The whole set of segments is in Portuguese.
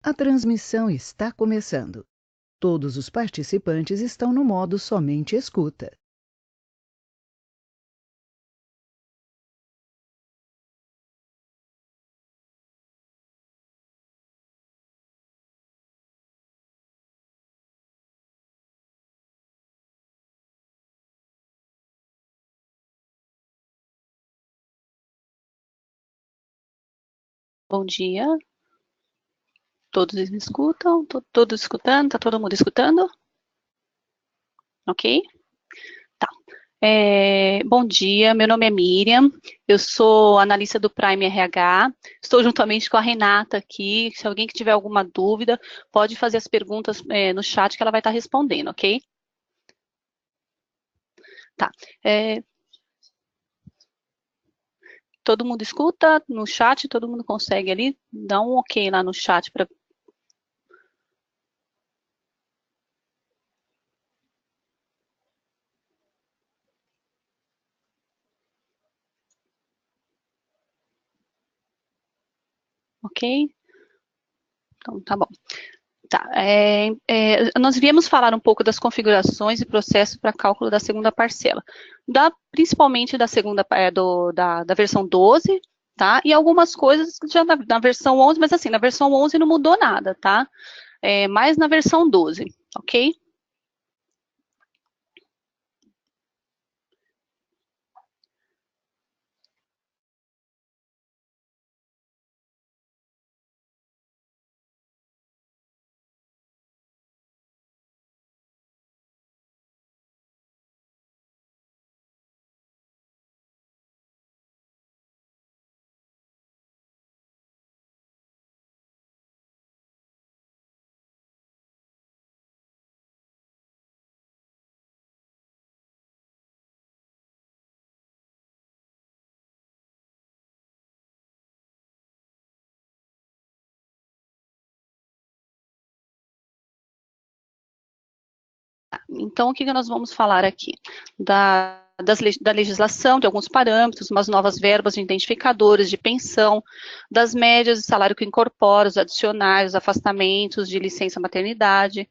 A transmissão está começando. Todos os participantes estão no modo somente escuta. Bom dia. Todos me escutam? Todos escutando? Tá todo mundo escutando? Ok? Tá. Bom dia, meu nome é Miriam, eu sou analista do Prime RH, estou juntamente com a Renata aqui. Se alguém que tiver alguma dúvida, pode fazer as perguntas no chat que ela vai estar respondendo, ok? Tá. Todo mundo escuta no chat? Todo mundo consegue ali? Dá um ok lá no chat para. Ok? Então, tá bom. Tá, nós viemos falar um pouco das configurações e processos para cálculo da segunda parcela, principalmente da segunda da versão 12, tá? E algumas coisas já na versão 11, mas assim, na versão 11 não mudou nada, tá? Mais na versão 12, ok? Então, o que nós vamos falar aqui? Da legislação, de alguns parâmetros, umas novas verbas de identificadores de pensão, das médias de salário que incorpora, os adicionais, os afastamentos de licença maternidade,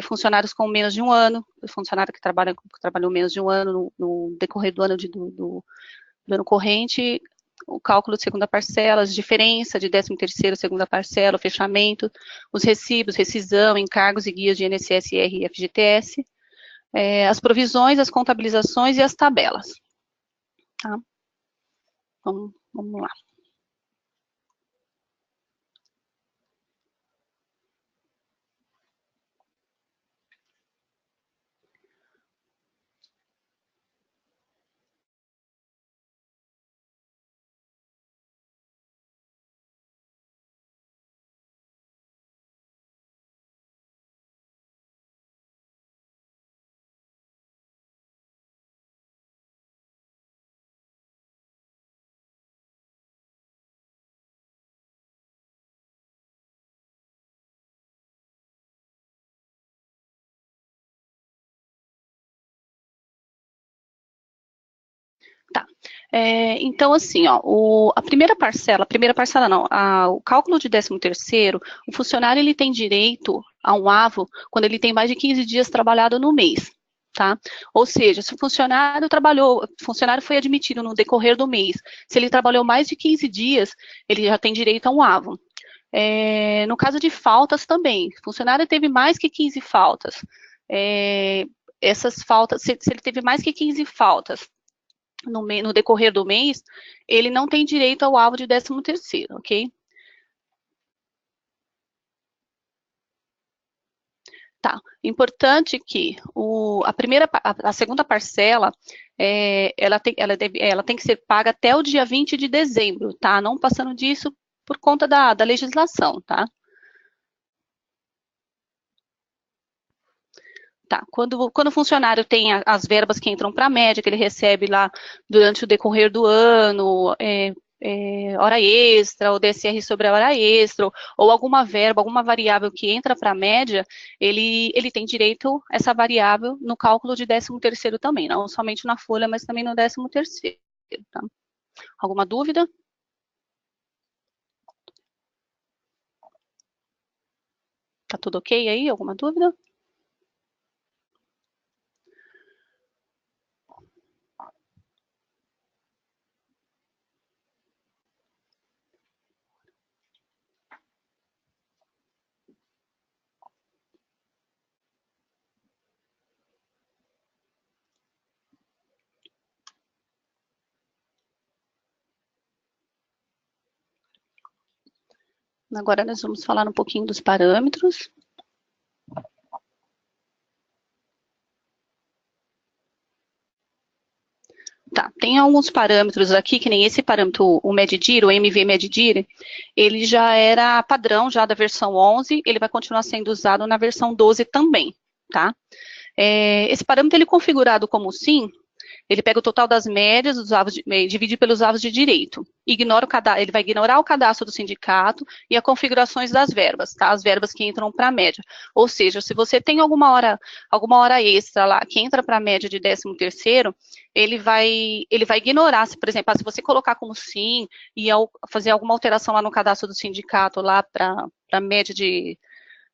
funcionários com menos de um ano, funcionário que trabalhou menos de um ano no decorrer do do ano corrente, o cálculo de segunda parcela, as diferenças de 13º, segunda parcela, o fechamento, os recibos, rescisão, encargos e guias de INSS, IR e FGTS, as provisões, as contabilizações e as tabelas. Tá? Vamos lá. Tá. Então, assim, ó, a primeira parcela não, o cálculo de 13º, o funcionário ele tem direito a um AVO quando ele tem mais de 15 dias trabalhado no mês, tá? Ou seja, se o funcionário foi admitido no decorrer do mês, se ele trabalhou mais de 15 dias, ele já tem direito a um AVO. No caso de faltas também, o funcionário teve mais que 15 faltas, essas faltas, se ele teve mais que 15 faltas, no decorrer do mês, ele não tem direito ao alvo de 13º, ok? Tá. Importante que a segunda parcela, ela tem que ser paga até o dia 20 de dezembro, tá? Não passando disso por conta da legislação, tá? Tá. Quando o funcionário tem as verbas que entram para a média, que ele recebe lá durante o decorrer do ano, hora extra, ou DSR sobre a hora extra, ou alguma verba, alguma variável que entra para a média, ele tem direito a essa variável no cálculo de 13º também, não somente na folha, mas também no 13º. Tá? Alguma dúvida? Tá tudo ok aí? Alguma dúvida? Agora nós vamos falar um pouquinho dos parâmetros. Tá, tem alguns parâmetros aqui, que nem esse parâmetro, o MedDir, o MV MedDir, ele já era padrão já da versão 11, ele vai continuar sendo usado na versão 12 também, tá? Esse parâmetro, ele é configurado como sim, ele pega o total das médias dos avos, divide pelos avos de direito. Ele vai ignorar o cadastro do sindicato e as configurações das verbas, tá? As verbas que entram para a média. Ou seja, se você tem alguma hora extra lá que entra para a média de 13º, ele vai ignorar, por exemplo, se você colocar como sim e fazer alguma alteração lá no cadastro do sindicato lá para a média de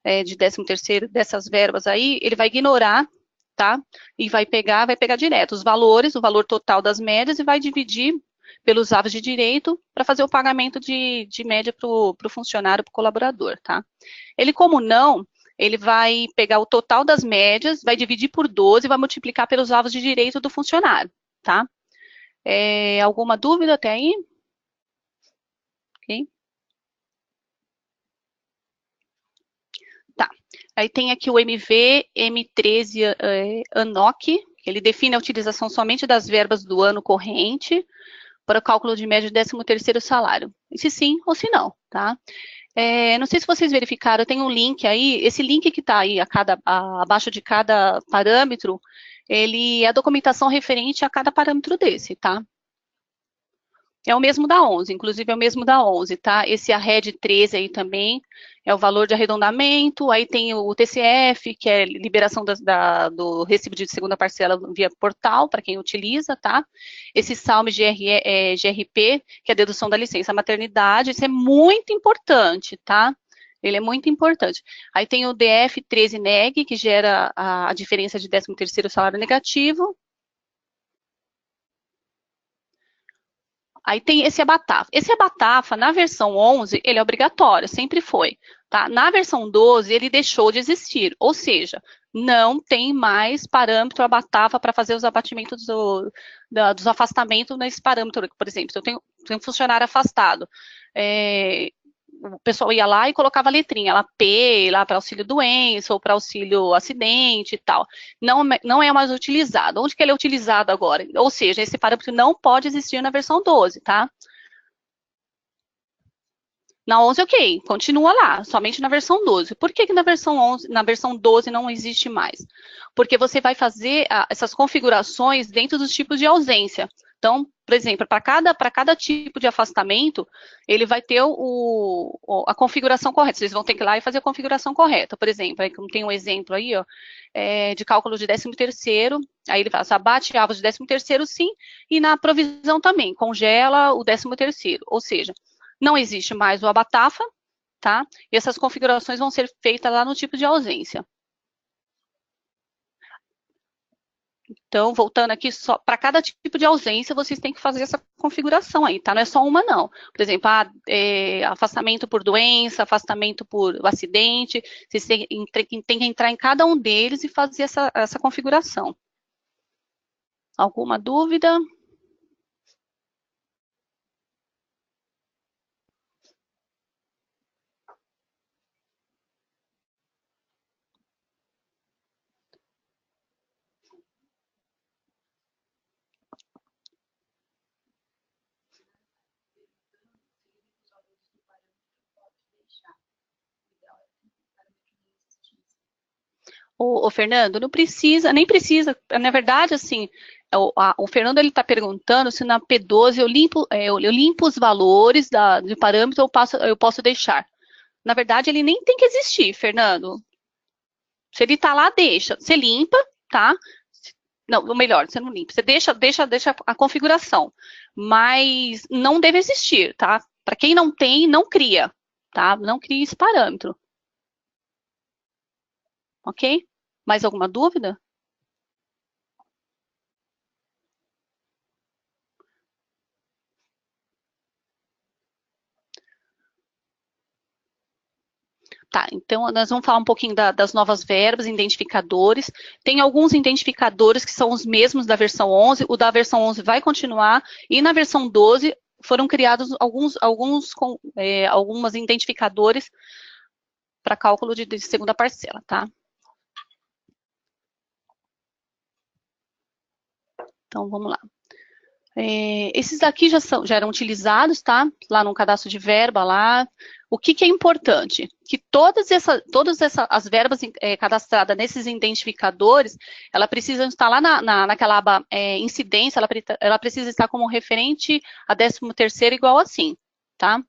13º dessas verbas aí, ele vai ignorar, tá? E vai pegar direto os valores, o valor total das médias e vai dividir pelos avos de direito para fazer o pagamento de média para o funcionário, para o colaborador, tá? Ele, como não, ele vai pegar o total das médias, vai dividir por 12 e vai multiplicar pelos avos de direito do funcionário, tá? Alguma dúvida até aí? Ok. Tá. Aí tem aqui o MV M13 ANOC, que ele define a utilização somente das verbas do ano corrente para o cálculo de média de 13º salário. E se sim ou se não, tá? Não sei se vocês verificaram, tem um link aí, esse link que está aí abaixo de cada parâmetro, ele é a documentação referente a cada parâmetro desse, tá? É o mesmo da 11, inclusive é o mesmo da 11, tá? Esse ARRED 13 aí também é o valor de arredondamento, aí tem o TCF, que é liberação do recibo de segunda parcela via portal, para quem utiliza, tá? Esse SALM GRP, que é a dedução da licença maternidade, isso é muito importante, tá? Ele é muito importante. Aí tem o DF 13 NEG, que gera a diferença de 13º salário negativo. Aí tem esse abatafa. Esse abatafa, na versão 11, ele é obrigatório, sempre foi. Tá? Na versão 12, ele deixou de existir, ou seja, não tem mais parâmetro abatafa para fazer os abatimentos dos afastamentos nesse parâmetro. Por exemplo, se eu tenho um funcionário afastado, o pessoal ia lá e colocava a letrinha, lá P, lá para auxílio doença ou para auxílio acidente e tal. Não é mais utilizado. Onde que ele é utilizado agora? Ou seja, esse parâmetro não pode existir na versão 12, tá? Na 11, ok, continua lá, somente na versão 12. Por que na versão 11, na versão 12 não existe mais? Porque você vai fazer essas configurações dentro dos tipos de ausência. Então, por exemplo, para cada tipo de afastamento, ele vai ter a configuração correta. Vocês vão ter que ir lá e fazer a configuração correta. Por exemplo, aí tem um exemplo aí, ó, de cálculo de 13º, aí ele faz abate avos de 13º, sim, e na provisão também, congela o 13º. Ou seja, não existe mais o abatafa, tá? E essas configurações vão ser feitas lá no tipo de ausência. Então, voltando aqui, só para cada tipo de ausência, vocês têm que fazer essa configuração aí, tá? Não é só uma, não. Por exemplo, afastamento por doença, afastamento por acidente, vocês têm que entrar em cada um deles e fazer essa configuração. Alguma dúvida? Ô, Fernando, não precisa, nem precisa. Na verdade, assim, o Fernando ele está perguntando se na P12 eu limpo os valores de parâmetro eu posso deixar. Na verdade, ele nem tem que existir, Fernando. Se ele está lá, deixa. Você limpa, tá? Não, ou melhor, você não limpa. Você deixa a configuração. Mas não deve existir, tá? Para quem não tem, não cria, tá? Não cria esse parâmetro. Ok? Mais alguma dúvida? Tá, então nós vamos falar um pouquinho das novas verbas, identificadores. Tem alguns identificadores que são os mesmos da versão 11, o da versão 11 vai continuar, e na versão 12 foram criados algumas identificadores para cálculo de segunda parcela, tá? Então, vamos lá. Esses daqui já eram utilizados, tá? Lá no cadastro de verba, lá. O que é importante? Que todas as verbas cadastradas nesses identificadores, ela precisa estar lá naquela aba incidência, ela precisa estar como referente a 13º igual assim, tá?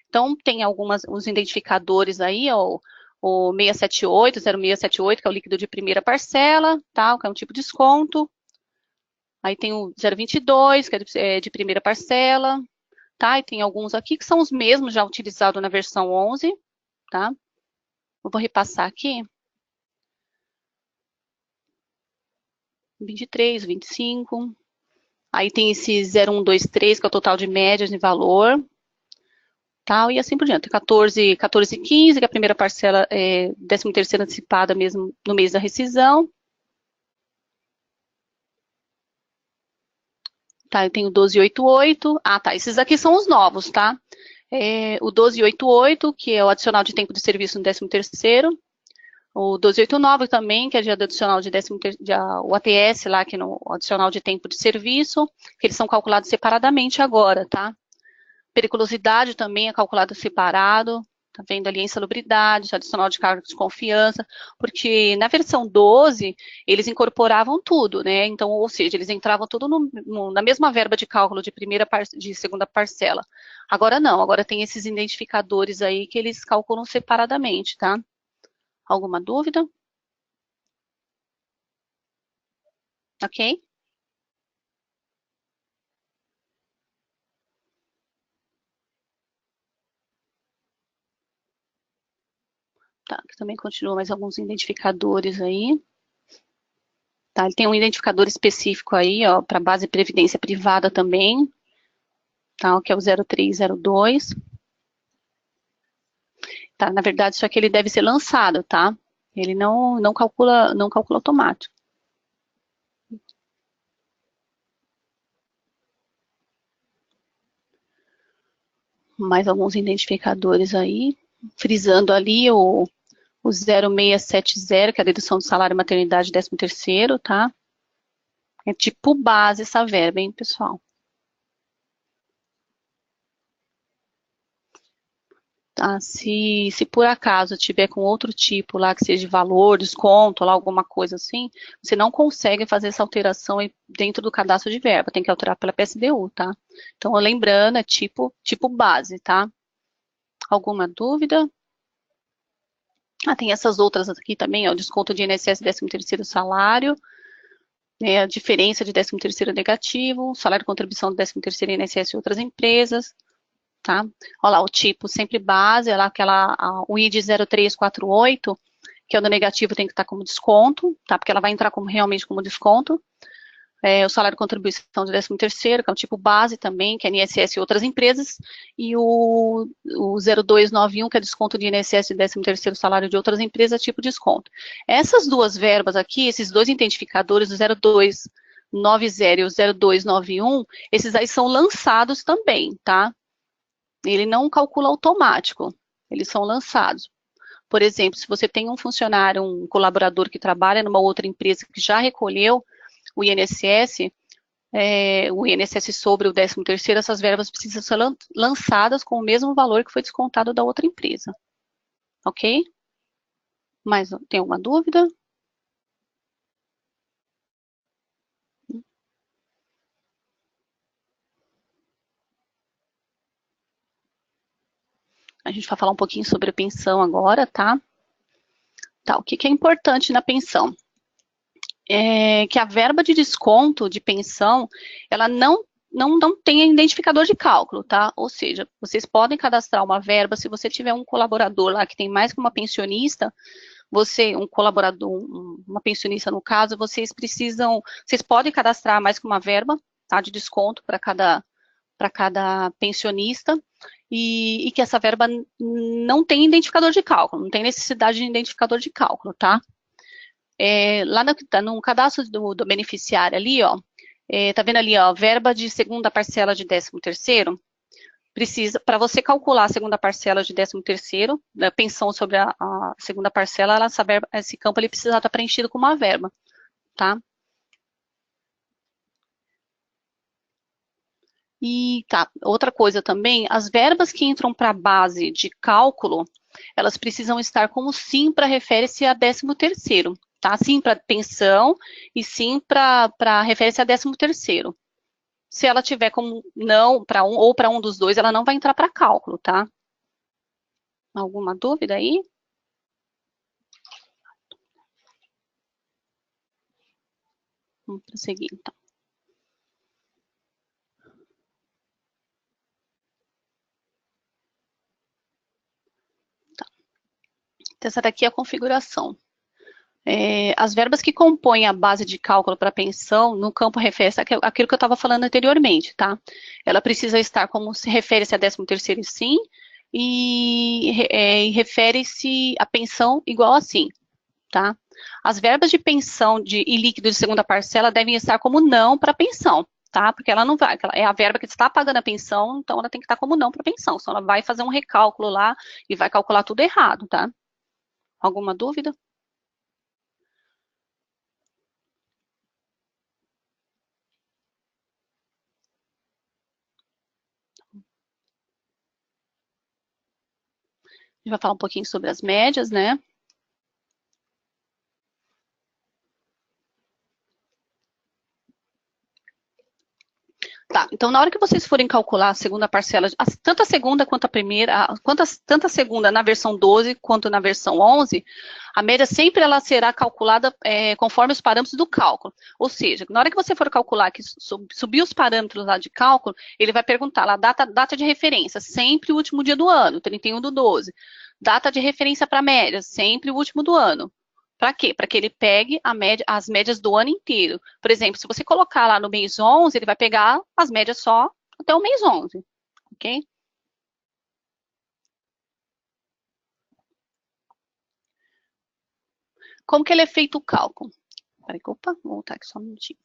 Então, tem os identificadores aí, ó, o 678, 0678, que é o líquido de primeira parcela, tá? Que é um tipo de desconto. Aí tem o 022, que é de primeira parcela, tá? E tem alguns aqui que são os mesmos já utilizados na versão 11, tá? Eu vou repassar aqui. 23, 25. Aí tem esse 0123, que é o total de médias de valor, tal, e assim por diante. 14, 14 15, que é a primeira parcela é 13º antecipada mesmo no mês da rescisão. Tá, eu tenho 1288. Ah, tá, esses aqui são os novos, tá? O 1288, que é o adicional de tempo de serviço no 13º. O 1289 também, que é de adicional de 13º, o ATS lá, que é no adicional de tempo de serviço, que eles são calculados separadamente agora, tá? Periculosidade também é calculado separado, tá vendo ali a insalubridade, adicional de cargo de confiança, porque na versão 12, eles incorporavam tudo, né? Então, ou seja, eles entravam tudo na mesma verba de cálculo de segunda parcela. Agora não, agora tem esses identificadores aí que eles calculam separadamente, tá? Alguma dúvida? Ok? Tá, aqui também continua mais alguns identificadores aí. Tá, ele tem um identificador específico aí, ó, para base de previdência privada também, tá, que é o 0302. Tá, na verdade, isso aqui ele deve ser lançado, tá? Ele não calcula automático. Mais alguns identificadores aí, frisando ali o 0670, que é a dedução do salário maternidade 13º, tá? É tipo base essa verba, hein, pessoal? Tá? Se por acaso tiver com outro tipo lá, que seja de valor, desconto, lá alguma coisa assim, você não consegue fazer essa alteração dentro do cadastro de verba, tem que alterar pela PSDU, tá? Então, lembrando, é tipo base, tá? Alguma dúvida? Ah, tem essas outras aqui também, ó, desconto de INSS 13º salário, né, a diferença de 13º negativo, salário de contribuição do 13º INSS e outras empresas, tá? Olha lá, o tipo sempre base, olha lá, o ID 0348, que é o do negativo, tem que estar como desconto, tá? Porque ela vai entrar realmente como desconto. O salário de contribuição de 13º, que é o tipo base também, que é INSS e outras empresas, e o 0291, que é desconto de INSS e 13º salário de outras empresas, tipo desconto. Essas duas verbas aqui, esses dois identificadores, o 0290 e o 0291, esses aí são lançados também, tá? Ele não calcula automático, eles são lançados. Por exemplo, se você tem um funcionário, um colaborador que trabalha numa outra empresa que já recolheu o INSS sobre o 13º, essas verbas precisam ser lançadas com o mesmo valor que foi descontado da outra empresa. Ok? Mas tem alguma dúvida? A gente vai falar um pouquinho sobre a pensão agora, tá? Tá, o que é importante na pensão? Que a verba de desconto de pensão, ela não tem identificador de cálculo, tá? Ou seja, vocês podem cadastrar uma verba, se você tiver um colaborador lá que tem mais que uma pensionista, você, um colaborador, uma pensionista no caso, vocês podem cadastrar mais que uma verba, tá, de desconto para cada pensionista, e que essa verba não tem identificador de cálculo, não tem necessidade de identificador de cálculo, tá? Lá no cadastro do beneficiário ali, ó, tá vendo ali, ó, verba de segunda parcela de 13º? Precisa, para você calcular a segunda parcela de 13º, da pensão sobre a segunda parcela, esse campo ele precisa estar preenchido com uma verba, tá? E tá, outra coisa também, as verbas que entram para a base de cálculo, elas precisam estar como sim para refere-se a 13º, tá? Sim para pensão e sim para refere-se a 13º. Se ela tiver como não para um ou para um dos dois, ela não vai entrar para cálculo, tá? Alguma dúvida aí? Vamos prosseguir, então. Tá. Então, essa daqui é a configuração. As verbas que compõem a base de cálculo para pensão, no campo refere-se àquilo que eu estava falando anteriormente, tá? Ela precisa estar como se refere-se a 13º sim, e refere-se a pensão igual a sim, tá? As verbas de pensão e líquido de segunda parcela devem estar como não para pensão, tá? Porque ela não vai, é a verba que está pagando a pensão, então ela tem que estar como não para pensão, senão ela vai fazer um recálculo lá e vai calcular tudo errado, tá? Alguma dúvida? A gente vai falar um pouquinho sobre as médias, né? Tá, então na hora que vocês forem calcular a segunda parcela, tanto a segunda quanto a primeira, tanto a segunda na versão 12 quanto na versão 11, a média sempre ela será calculada conforme os parâmetros do cálculo. Ou seja, na hora que você for calcular, que subir os parâmetros lá de cálculo, ele vai perguntar lá, data de referência, sempre o último dia do ano, 31/12. Data de referência para média, sempre o último do ano. Para quê? Para que ele pegue as médias do ano inteiro. Por exemplo, se você colocar lá no mês 11, ele vai pegar as médias só até o mês 11, ok? Como que ele é feito o cálculo? Peraí, opa, vou voltar aqui só um minutinho.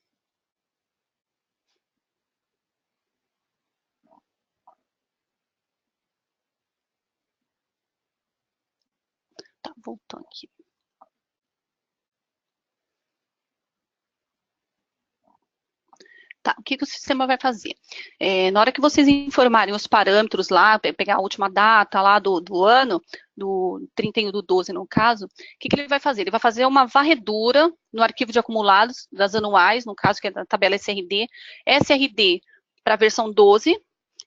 Tá, voltando aqui. Tá, o que o sistema vai fazer? Na hora que vocês informarem os parâmetros lá, pegar a última data lá do ano, do 31/12 no caso, o que ele vai fazer? Ele vai fazer uma varredura no arquivo de acumulados das anuais, no caso que é da tabela SRD, para a versão 12,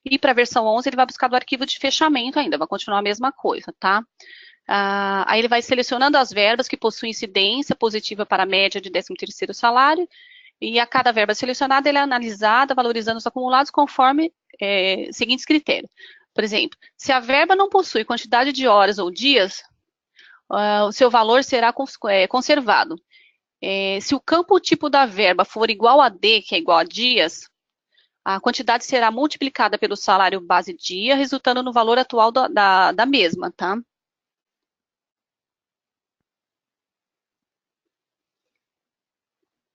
e para a versão 11 ele vai buscar do arquivo de fechamento ainda, vai continuar a mesma coisa, tá? Aí ele vai selecionando as verbas que possuem incidência positiva para a média de 13º salário, e a cada verba selecionada, ela é analisada, valorizando os acumulados conforme seguintes critérios. Por exemplo, se a verba não possui quantidade de horas ou dias, o seu valor será conservado. Se o campo tipo da verba for igual a D, que é igual a dias, a quantidade será multiplicada pelo salário base dia, resultando no valor atual da mesma, tá?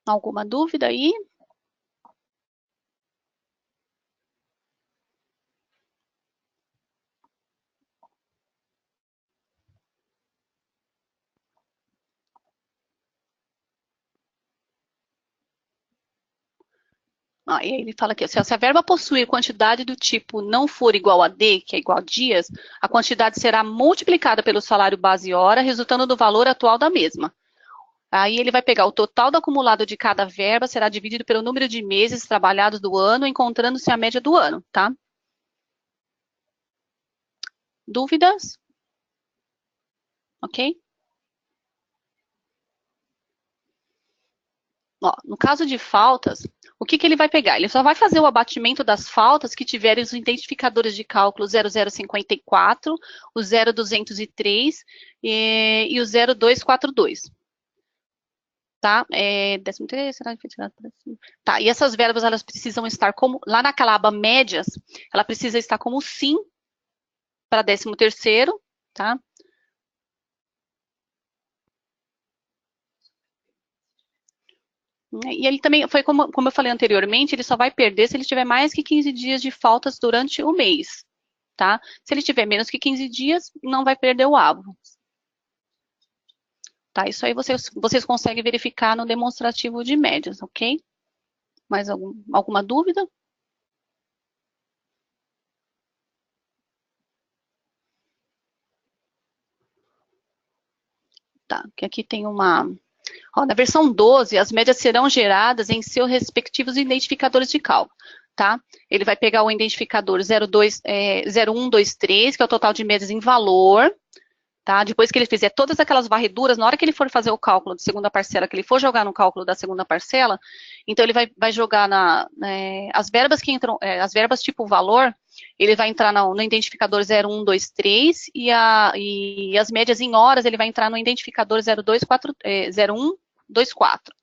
Alguma dúvida aí? E aí ele fala aqui, se a verba possuir quantidade do tipo não for igual a D, que é igual a dias, a quantidade será multiplicada pelo salário base hora, resultando do valor atual da mesma. Aí ele vai pegar o total do acumulado de cada verba, será dividido pelo número de meses trabalhados do ano, encontrando-se a média do ano, tá? Dúvidas? Ok? No caso de faltas, o que ele vai pegar? Ele só vai fazer o abatimento das faltas que tiverem os identificadores de cálculo 0054, o 0203 e o 0242. Tá? 13º, será que foi tirado por cima? Tá, e essas verbas, elas precisam estar como, lá naquela aba médias, ela precisa estar como sim para 13º, tá? E ele também, foi como eu falei anteriormente, ele só vai perder se ele tiver mais que 15 dias de faltas durante o mês, tá? Se ele tiver menos que 15 dias, não vai perder o avo. Tá, isso aí vocês conseguem verificar no demonstrativo de médias, ok? Mais alguma dúvida? Tá, que aqui tem uma... Ó, na versão 12, as médias serão geradas em seus respectivos identificadores de cálculo, tá? Ele vai pegar o identificador 0123, que é o total de médias em valor, tá? Depois que ele fizer todas aquelas varreduras, na hora que ele for fazer o cálculo de segunda parcela, que ele for jogar no cálculo da segunda parcela, então ele vai jogar as verbas que entram, as verbas tipo valor, ele vai entrar no identificador 0123 e as médias em horas ele vai entrar no identificador 0124,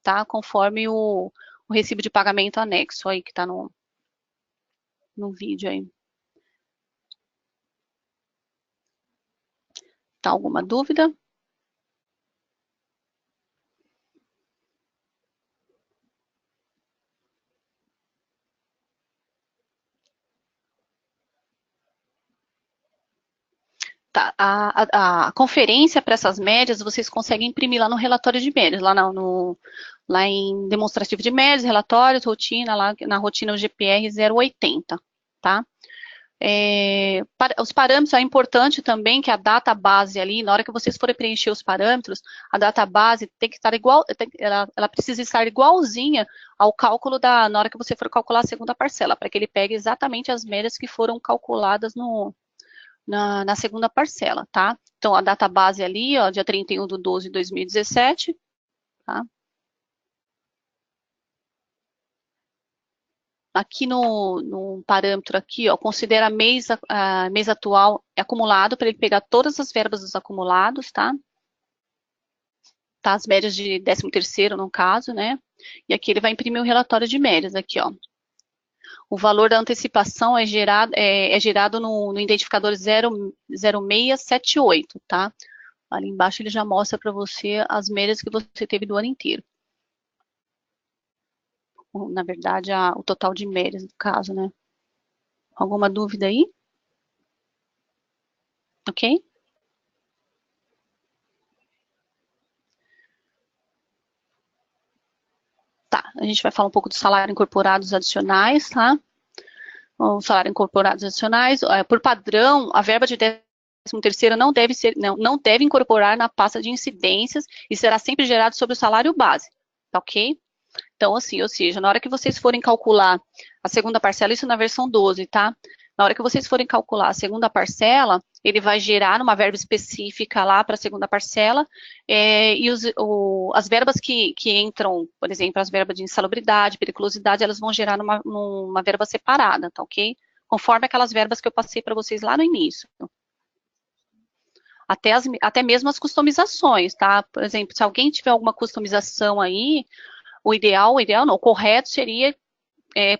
tá? Conforme o recibo de pagamento anexo aí que tá no vídeo aí. Tá, alguma dúvida? Tá, a conferência para essas médias, vocês conseguem imprimir lá no relatório de médias, lá em demonstrativo de médias, relatórios, rotina, lá na rotina o GPR 080, tá? Os parâmetros, é importante também que a data base ali, na hora que vocês forem preencher os parâmetros, a data base tem que estar igual, ela precisa estar igualzinha ao cálculo na hora que você for calcular a segunda parcela, para que ele pegue exatamente as médias que foram calculadas na segunda parcela, tá? Então, a data base ali, ó, dia 31/12/2017, tá? Aqui no parâmetro aqui, ó, considera mês atual acumulado, para ele pegar todas as verbas dos acumulados, tá? Tá, as médias de 13º, no caso, né? E aqui ele vai imprimir o relatório de médias, aqui, ó. O valor da antecipação é gerado no identificador 0678, tá? Ali embaixo ele já mostra para você as médias que você teve do ano inteiro. Na verdade, o total de médias, no caso, né? Alguma dúvida aí? Ok? Tá, a gente vai falar um pouco do salário incorporados adicionais, tá? O salário incorporados adicionais, por padrão, a verba de 13º não deve incorporar na pasta de incidências e será sempre gerado sobre o salário base, tá ok? Então, assim, ou seja, na hora que vocês forem calcular a segunda parcela, isso na versão 12, tá? Na hora que vocês forem calcular a segunda parcela, ele vai gerar uma verba específica lá para a segunda parcela, e as verbas que entram, por exemplo, as verbas de insalubridade, periculosidade, elas vão gerar numa verba separada, tá ok? Conforme aquelas verbas que eu passei para vocês lá no início. Até mesmo as customizações, tá? Por exemplo, se alguém tiver alguma customização aí, o ideal não, o correto seria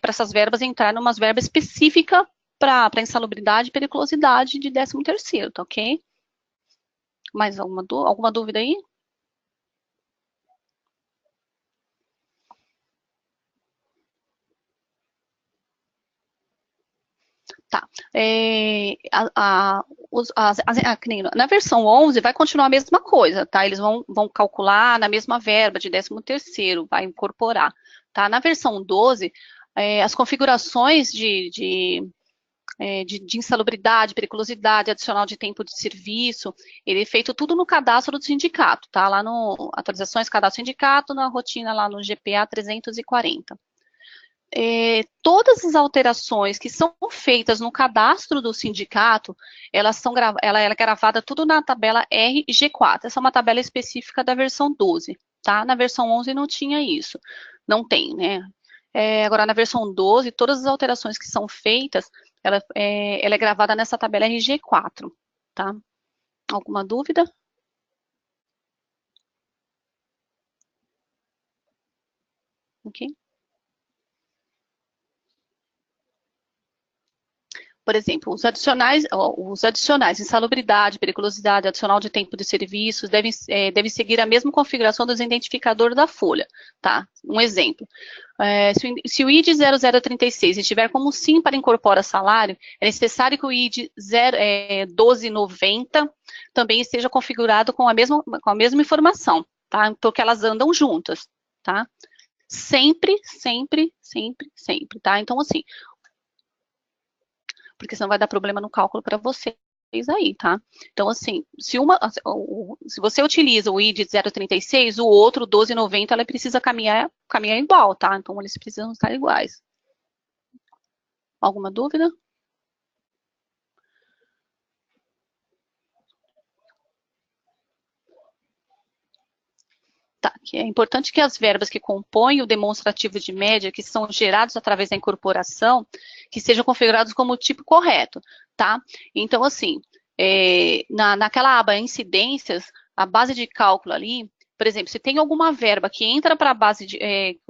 para essas verbas entrar numa verba específica para insalubridade e periculosidade de 13º, tá ok? Mais alguma dúvida aí? Tá. Na versão 11 vai continuar a mesma coisa, tá? Eles vão calcular na mesma verba de 13º, vai incorporar, tá? Na versão 12, as configurações de insalubridade, periculosidade, adicional de tempo de serviço, ele é feito tudo no cadastro do sindicato, tá? Lá no atualizações, cadastro do sindicato, na rotina lá no GPA 340. Todas as alterações que são feitas no cadastro do sindicato, ela é gravada tudo na tabela RG4. Essa é uma tabela específica da versão 12, tá? Na versão 11 não tinha isso. Não tem, né? Agora, na versão 12, todas as alterações que são feitas, ela é gravada nessa tabela RG4, tá? Alguma dúvida? Ok. Por exemplo, os adicionais, insalubridade, periculosidade, adicional de tempo de serviços, devem seguir a mesma configuração dos identificadores da folha, tá? Um exemplo, se o ID 0036 estiver como sim para incorporar salário, é necessário que o ID 1290 também esteja configurado com a mesma informação, tá? Porque elas andam juntas, tá? Sempre, sempre, sempre, sempre, tá? Então, assim, porque senão vai dar problema no cálculo para vocês aí, tá? Então, assim, se você utiliza o ID 036, o outro 1290, ela precisa caminhar igual, tá? Então, eles precisam estar iguais. Alguma dúvida? Tá, que é importante que as verbas que compõem o demonstrativo de média, que são gerados através da incorporação, que sejam configurados como o tipo correto, tá? Então, assim, naquela aba incidências, a base de cálculo ali, por exemplo, se tem alguma verba que entra para a base de,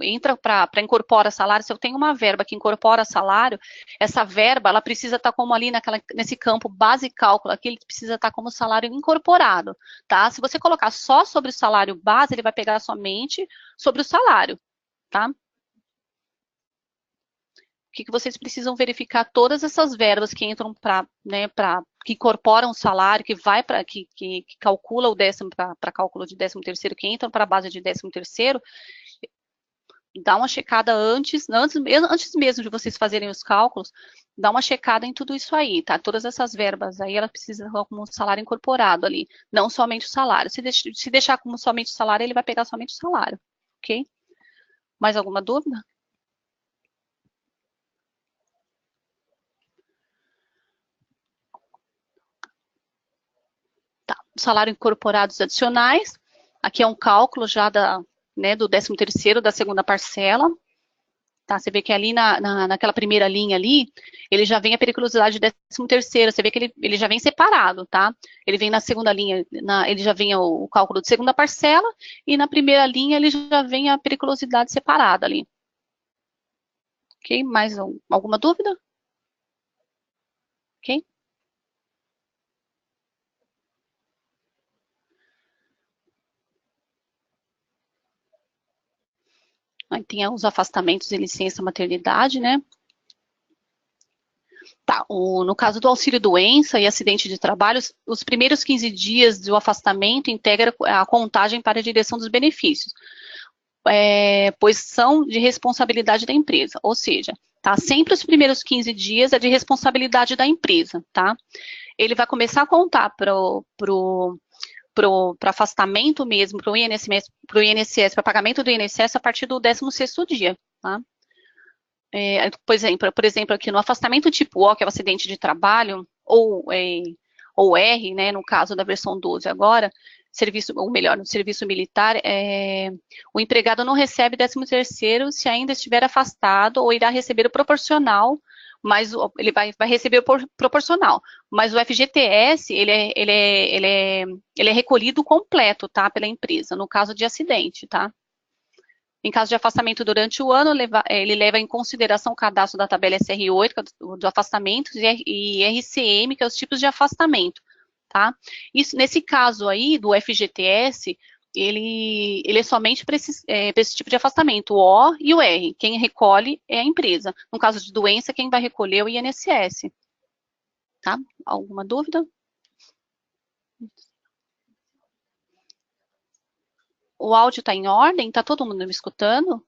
entra para incorpora salário, se eu tenho uma verba que incorpora salário, essa verba, ela precisa estar como ali nesse campo base cálculo, aqui ele precisa estar como salário incorporado, tá? Se você colocar só sobre o salário base, ele vai pegar somente sobre o salário, tá? Que vocês precisam verificar todas essas verbas que entram para, né, que incorporam o salário, que vai para, que calcula o décimo para cálculo de 13º, que entram para a base de 13º, dá uma checada antes mesmo de vocês fazerem os cálculos, dá uma checada em tudo isso aí, tá? Todas essas verbas aí, ela precisa como um salário incorporado ali, não somente o salário. Se deixar como somente o salário, ele vai pegar somente o salário, ok? Mais alguma dúvida? Tá, salário incorporados adicionais, aqui é um cálculo já do 13º da segunda parcela, tá? Você vê que ali naquela primeira linha ali, ele já vem a periculosidade de 13º, você vê que ele já vem separado, tá? Ele vem na segunda linha, ele já vem o cálculo de segunda parcela, e na primeira linha ele já vem a periculosidade separada ali. Ok? Mais alguma dúvida? Ok? Aí tem os afastamentos de licença maternidade, né? Tá, no caso do auxílio-doença e acidente de trabalho, os primeiros 15 dias do afastamento integra a contagem para a direção dos benefícios, pois são de responsabilidade da empresa, ou seja, tá, sempre os primeiros 15 dias é de responsabilidade da empresa, tá? Ele vai começar a contar para afastamento mesmo, para o INSS, para pagamento do INSS a partir do 16º dia, tá? Por exemplo, aqui no afastamento tipo O, que é o acidente de trabalho, ou R, né, no caso da versão 12 agora, ou melhor, no serviço militar, o empregado não recebe 13º se ainda estiver afastado ou irá receber o proporcional, mas ele vai receber o proporcional. Mas o FGTS, ele é recolhido completo, tá, pela empresa, no caso de acidente, tá? Em caso de afastamento durante o ano, ele leva em consideração o cadastro da tabela SR8, que é do afastamento, e RCM, que é os tipos de afastamento, tá? Isso, nesse caso aí, do FGTS, ele é somente para esse tipo de afastamento, o O e o R. Quem recolhe é a empresa. No caso de doença, quem vai recolher é o INSS. Tá? Alguma dúvida? O áudio está em ordem? Está todo mundo me escutando?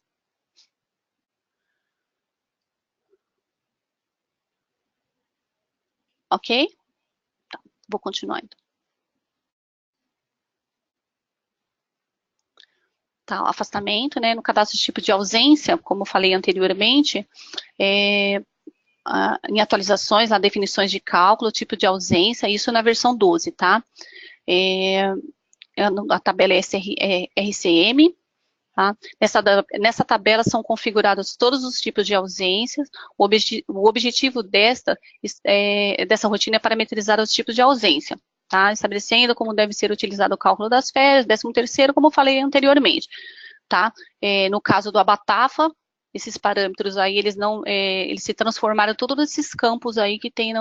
Ok? Tá, vou continuar então. Tá, o afastamento, né, no cadastro de tipo de ausência, como eu falei anteriormente, em atualizações, lá, definições de cálculo, tipo de ausência, isso na versão 12, tá? A tabela é RCM, Tá? Nessa tabela são configurados todos os tipos de ausências. O objetivo dessa rotina é parametrizar os tipos de ausência, tá? Estabelecendo como deve ser utilizado o cálculo das férias, 13º, como eu falei anteriormente. Tá? No caso do Abatafa, esses parâmetros aí, eles se transformaram todos nesses campos aí que tem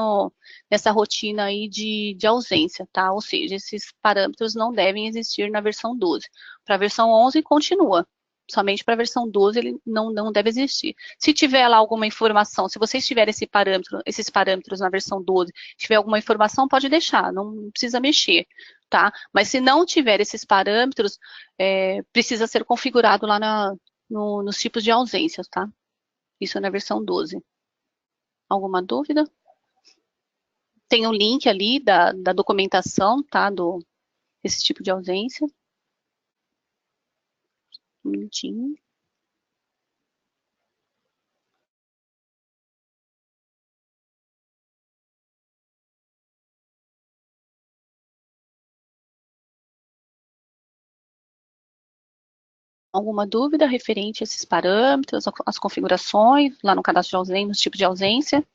nessa rotina aí de ausência, tá? Ou seja, esses parâmetros não devem existir na versão 12. Para a versão 11, continua. Somente para a versão 12 ele não deve existir. Se tiver lá alguma informação, se vocês tiverem esses parâmetros na versão 12, tiver alguma informação, pode deixar, não precisa mexer, tá? Mas se não tiver esses parâmetros, precisa ser configurado lá nos tipos de ausências, tá? Isso é na versão 12. Alguma dúvida? Tem um link ali da documentação, tá? Desse tipo de ausência. Um minutinho. Alguma dúvida referente a esses parâmetros, as configurações, lá no cadastro de ausência, nos tipos de ausência?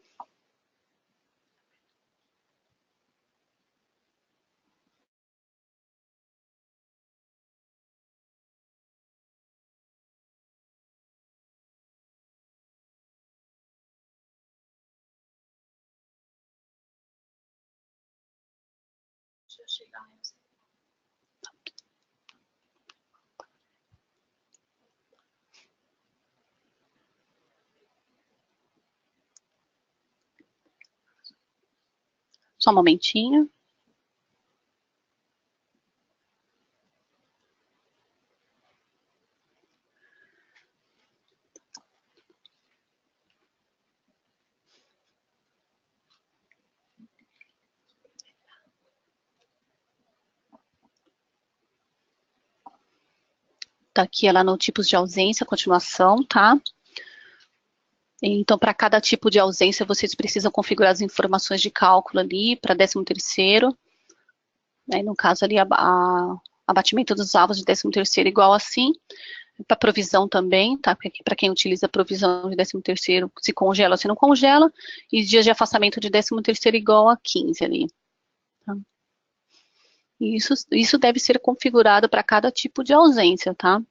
Só um momentinho. Tá aqui ela no tipos de ausência, continuação, tá? Então, para cada tipo de ausência, vocês precisam configurar as informações de cálculo ali para 13º. Né? No caso ali, abatimento dos avos de 13º igual assim. Para provisão também, tá? Para quem utiliza provisão de 13º, se congela ou se não congela. E dias de afastamento de 13º igual a 15 ali. Tá? Isso deve ser configurado para cada tipo de ausência, tá?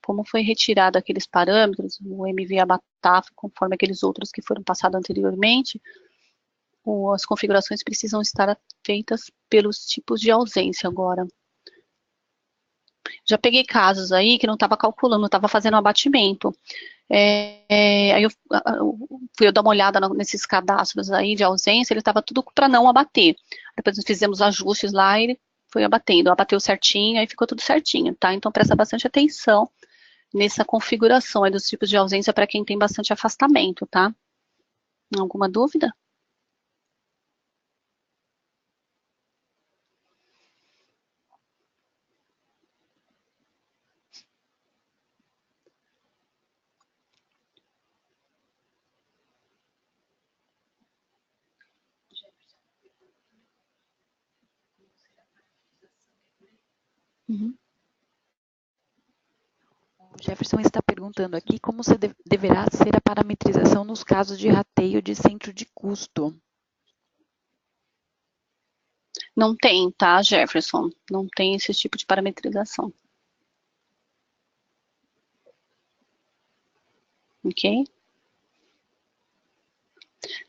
Como foi retirado aqueles parâmetros, o MV Abataf, conforme aqueles outros que foram passados anteriormente, as configurações precisam estar feitas pelos tipos de ausência agora. Já peguei casos aí que não estava calculando, não estava fazendo abatimento. Aí eu fui dar uma olhada nesses cadastros aí de ausência, ele estava tudo para não abater. Depois nós fizemos ajustes lá e ele foi abatendo, abateu certinho, aí ficou tudo certinho, tá? Então presta bastante atenção nessa configuração aí dos tipos de ausência para quem tem bastante afastamento, tá? Alguma dúvida? Uhum. O Jefferson está perguntando aqui como deverá ser a parametrização nos casos de rateio de centro de custo. Não tem, tá, Jefferson? Não tem esse tipo de parametrização. Ok?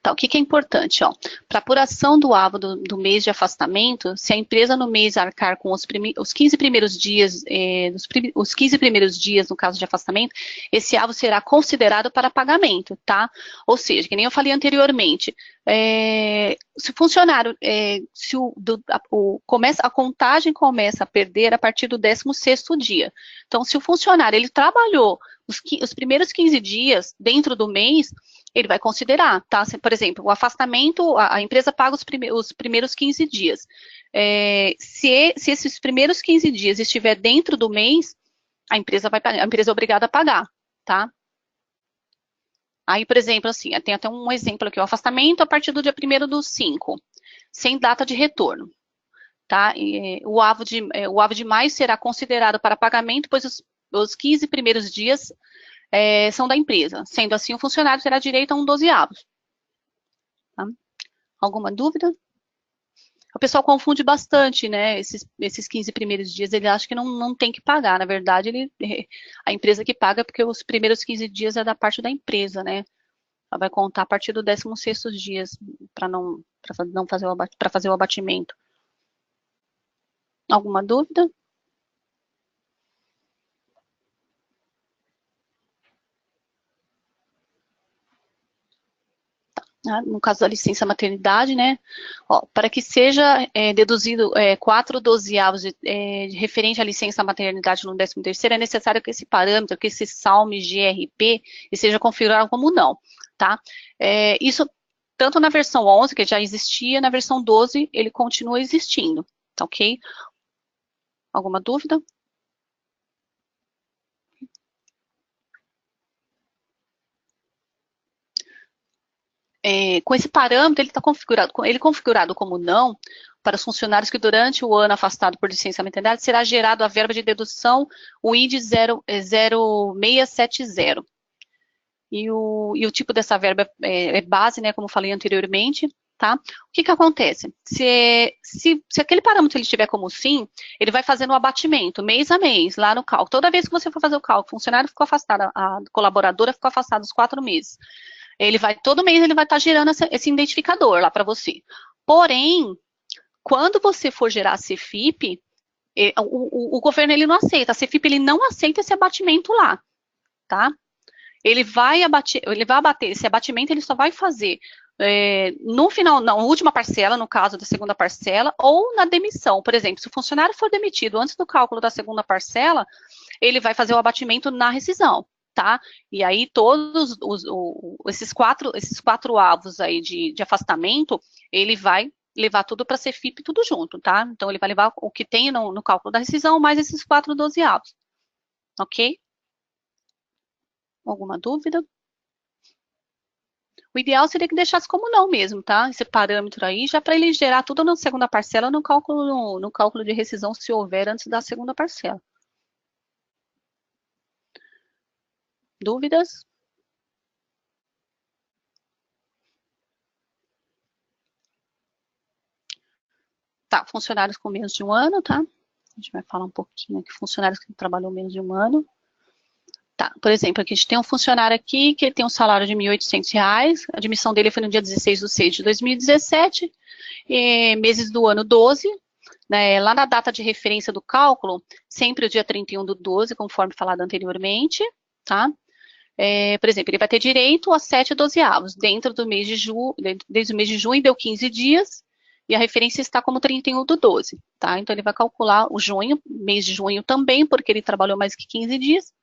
Tá, o que é importante? Para apuração do AVO do mês de afastamento, se a empresa no mês arcar com os 15 primeiros dias, os 15 primeiros dias, no caso de afastamento, esse AVO será considerado para pagamento, tá? Ou seja, que nem eu falei anteriormente, se o funcionário, a contagem começa a perder a partir do 16º dia. Então, se o funcionário ele trabalhou os primeiros 15 dias dentro do mês, ele vai considerar, tá? Por exemplo, o afastamento, a empresa paga os primeiros 15 dias. Se esses primeiros 15 dias estiver dentro do mês, a empresa é obrigada a pagar, tá? Aí, por exemplo, assim, tem até um exemplo aqui, o afastamento a partir do dia 1º/5, sem data de retorno, tá? O AVO de maio será considerado para pagamento, pois os os 15 primeiros dias são da empresa. Sendo assim, o funcionário terá direito a um 12º. Tá? Alguma dúvida? O pessoal confunde bastante, né? Esses 15 primeiros dias, ele acha que não tem que pagar. Na verdade, a empresa que paga, porque os primeiros 15 dias é da parte da empresa, né? Ela vai contar a partir do 16º dias para fazer o abatimento. Alguma dúvida? No caso da licença maternidade, né, para que seja deduzido 4 dozeavos de referente à licença maternidade no 13º, é necessário que esse parâmetro, que esse SALME GRP, seja configurado como não, tá? Isso tanto na versão 11, que já existia, na versão 12, ele continua existindo, tá ok? Alguma dúvida? Com esse parâmetro, ele configurado como não, para os funcionários que durante o ano afastado por licença maternidade, será gerado a verba de dedução, o ID 0670. E o tipo dessa verba é base, né, como falei anteriormente, tá? O que acontece? Se aquele parâmetro ele estiver como sim, ele vai fazendo o abatimento mês a mês, lá no cálculo. Toda vez que você for fazer o cálculo, o funcionário ficou afastado, a colaboradora ficou afastada os 4 meses. Todo mês ele vai estar gerando esse identificador lá para você. Porém, quando você for gerar a CFIP, o governo ele não aceita. A CFIP ele não aceita esse abatimento lá, tá? Ele vai abater esse abatimento, ele só vai fazer no final, na última parcela, no caso da segunda parcela, ou na demissão. Por exemplo, se o funcionário for demitido antes do cálculo da segunda parcela, ele vai fazer o abatimento na rescisão. Tá? E aí todos esses quatro avos aí de afastamento, ele vai levar tudo para a CFIP tudo junto, tá? Então ele vai levar o que tem no cálculo da rescisão mais esses 4 dozeavos, ok? Alguma dúvida? O ideal seria que deixasse como não mesmo, tá? Esse parâmetro aí, já para ele gerar tudo na segunda parcela no cálculo de rescisão, se houver antes da segunda parcela. Dúvidas? Tá, funcionários com menos de 1 ano, tá? A gente vai falar um pouquinho aqui, funcionários que trabalham menos de 1 ano. Tá, por exemplo, aqui a gente tem um funcionário aqui que tem um salário de R$ 1.800, a admissão dele foi no dia 16/6 de 2017, meses do ano 12, né, lá na data de referência do cálculo, sempre o dia 31/12, conforme falado anteriormente, tá? Por exemplo, ele vai ter direito a 7 dozeavos, dentro do mês de junho, desde o mês de junho deu 15 dias, e a referência está como 31/12, tá? Então ele vai calcular o junho, mês de junho também, porque ele trabalhou mais que 15 dias,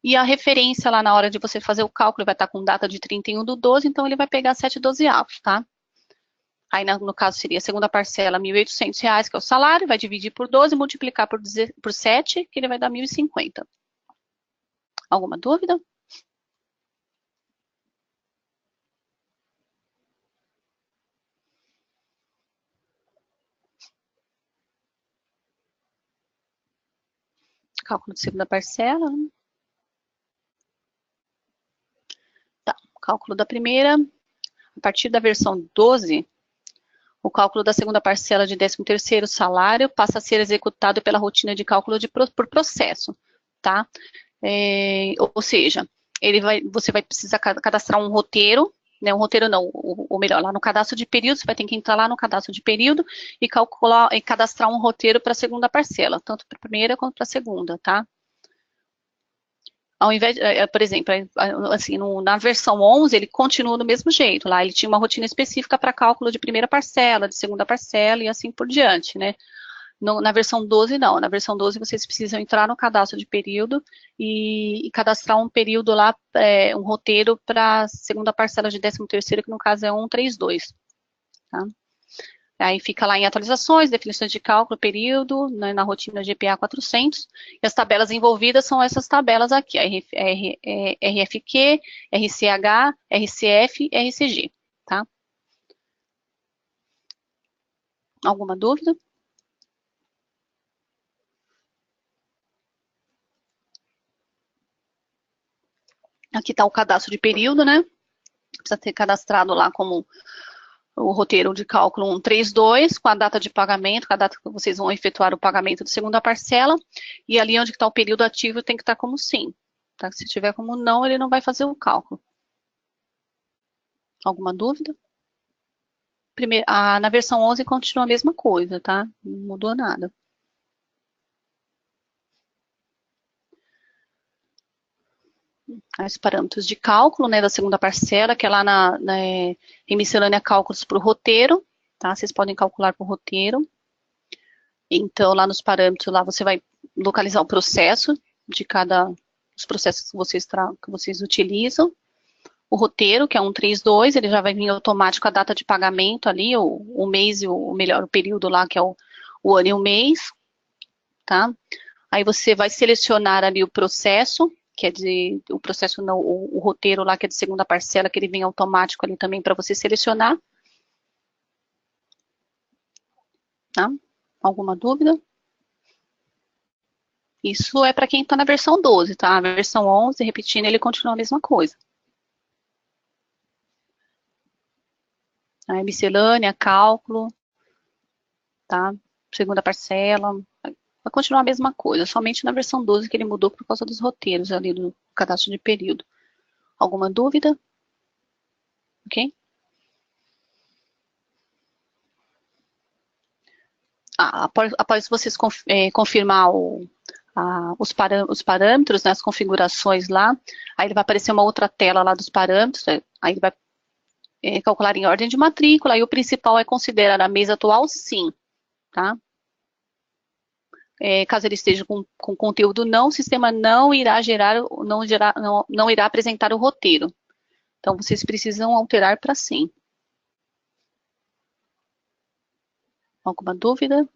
e a referência lá na hora de você fazer o cálculo vai estar com data de 31/12, então ele vai pegar 7 dozeavos, tá? Aí, no caso, seria a segunda parcela, R$ 1.800, que é o salário, vai dividir por 12, multiplicar por 7, que ele vai dar 1.050. Alguma dúvida? Cálculo de segunda parcela. Né? Tá, cálculo da primeira. A partir da versão 12, o cálculo da segunda parcela de 13º salário passa a ser executado pela rotina de cálculo por processo, tá? Ou seja, você vai precisar cadastrar um roteiro, né? Um roteiro não, ou melhor, lá no cadastro de período, você vai ter que entrar lá no cadastro de período e cadastrar um roteiro para a segunda parcela, tanto para a primeira quanto para a segunda, tá? Ao invés, por exemplo, assim, na versão 11, ele continua do mesmo jeito. Lá ele tinha uma rotina específica para cálculo de primeira parcela, de segunda parcela e assim por diante, né? Na versão 12, não. Na versão 12, vocês precisam entrar no cadastro de período e cadastrar um período lá, um roteiro para a segunda parcela de 13º, que no caso é 132, tá? Aí fica lá em atualizações, definições de cálculo, período, né, na rotina GPA 400. E as tabelas envolvidas são essas tabelas aqui, RFQ, RCH, RCF e RCG, tá? Alguma dúvida? Aqui está o cadastro de período, né? Precisa ter cadastrado lá como o roteiro de cálculo 132, com a data de pagamento, com a data que vocês vão efetuar o pagamento da segunda parcela, e ali onde está o período ativo tem que estar como sim. Tá? Se tiver como não, ele não vai fazer o cálculo. Alguma dúvida? Na versão 11 continua a mesma coisa, tá? Não mudou nada. Os parâmetros de cálculo, né, da segunda parcela, que é lá em miscelânea cálculos para o roteiro, tá? Vocês podem calcular para o roteiro. Então, lá nos parâmetros, lá você vai localizar o processo de cada os processos que vocês utilizam. O roteiro, que é 132, ele já vai vir automático a data de pagamento ali, o mês e o período lá, que é o ano e o mês, tá? Aí você vai selecionar ali o processo, que é o processo não, o roteiro lá, que é de segunda parcela, que ele vem automático ali também para você selecionar. Tá? Alguma dúvida? Isso é para quem está na versão 12, tá? A versão 11, repetindo, ele continua a mesma coisa. Aí, miscelânea, cálculo, tá? Segunda parcela, vai continuar a mesma coisa, somente na versão 12 que ele mudou por causa dos roteiros ali do cadastro de período. Alguma dúvida? Ok? Após vocês confirmar os parâmetros, né, as configurações lá, aí ele vai aparecer uma outra tela lá dos parâmetros, aí ele vai calcular em ordem de matrícula, e o principal é considerar a mês atual, sim, tá? Caso ele esteja com conteúdo não, o sistema não irá não irá apresentar o roteiro. Então, vocês precisam alterar para sim. Alguma dúvida?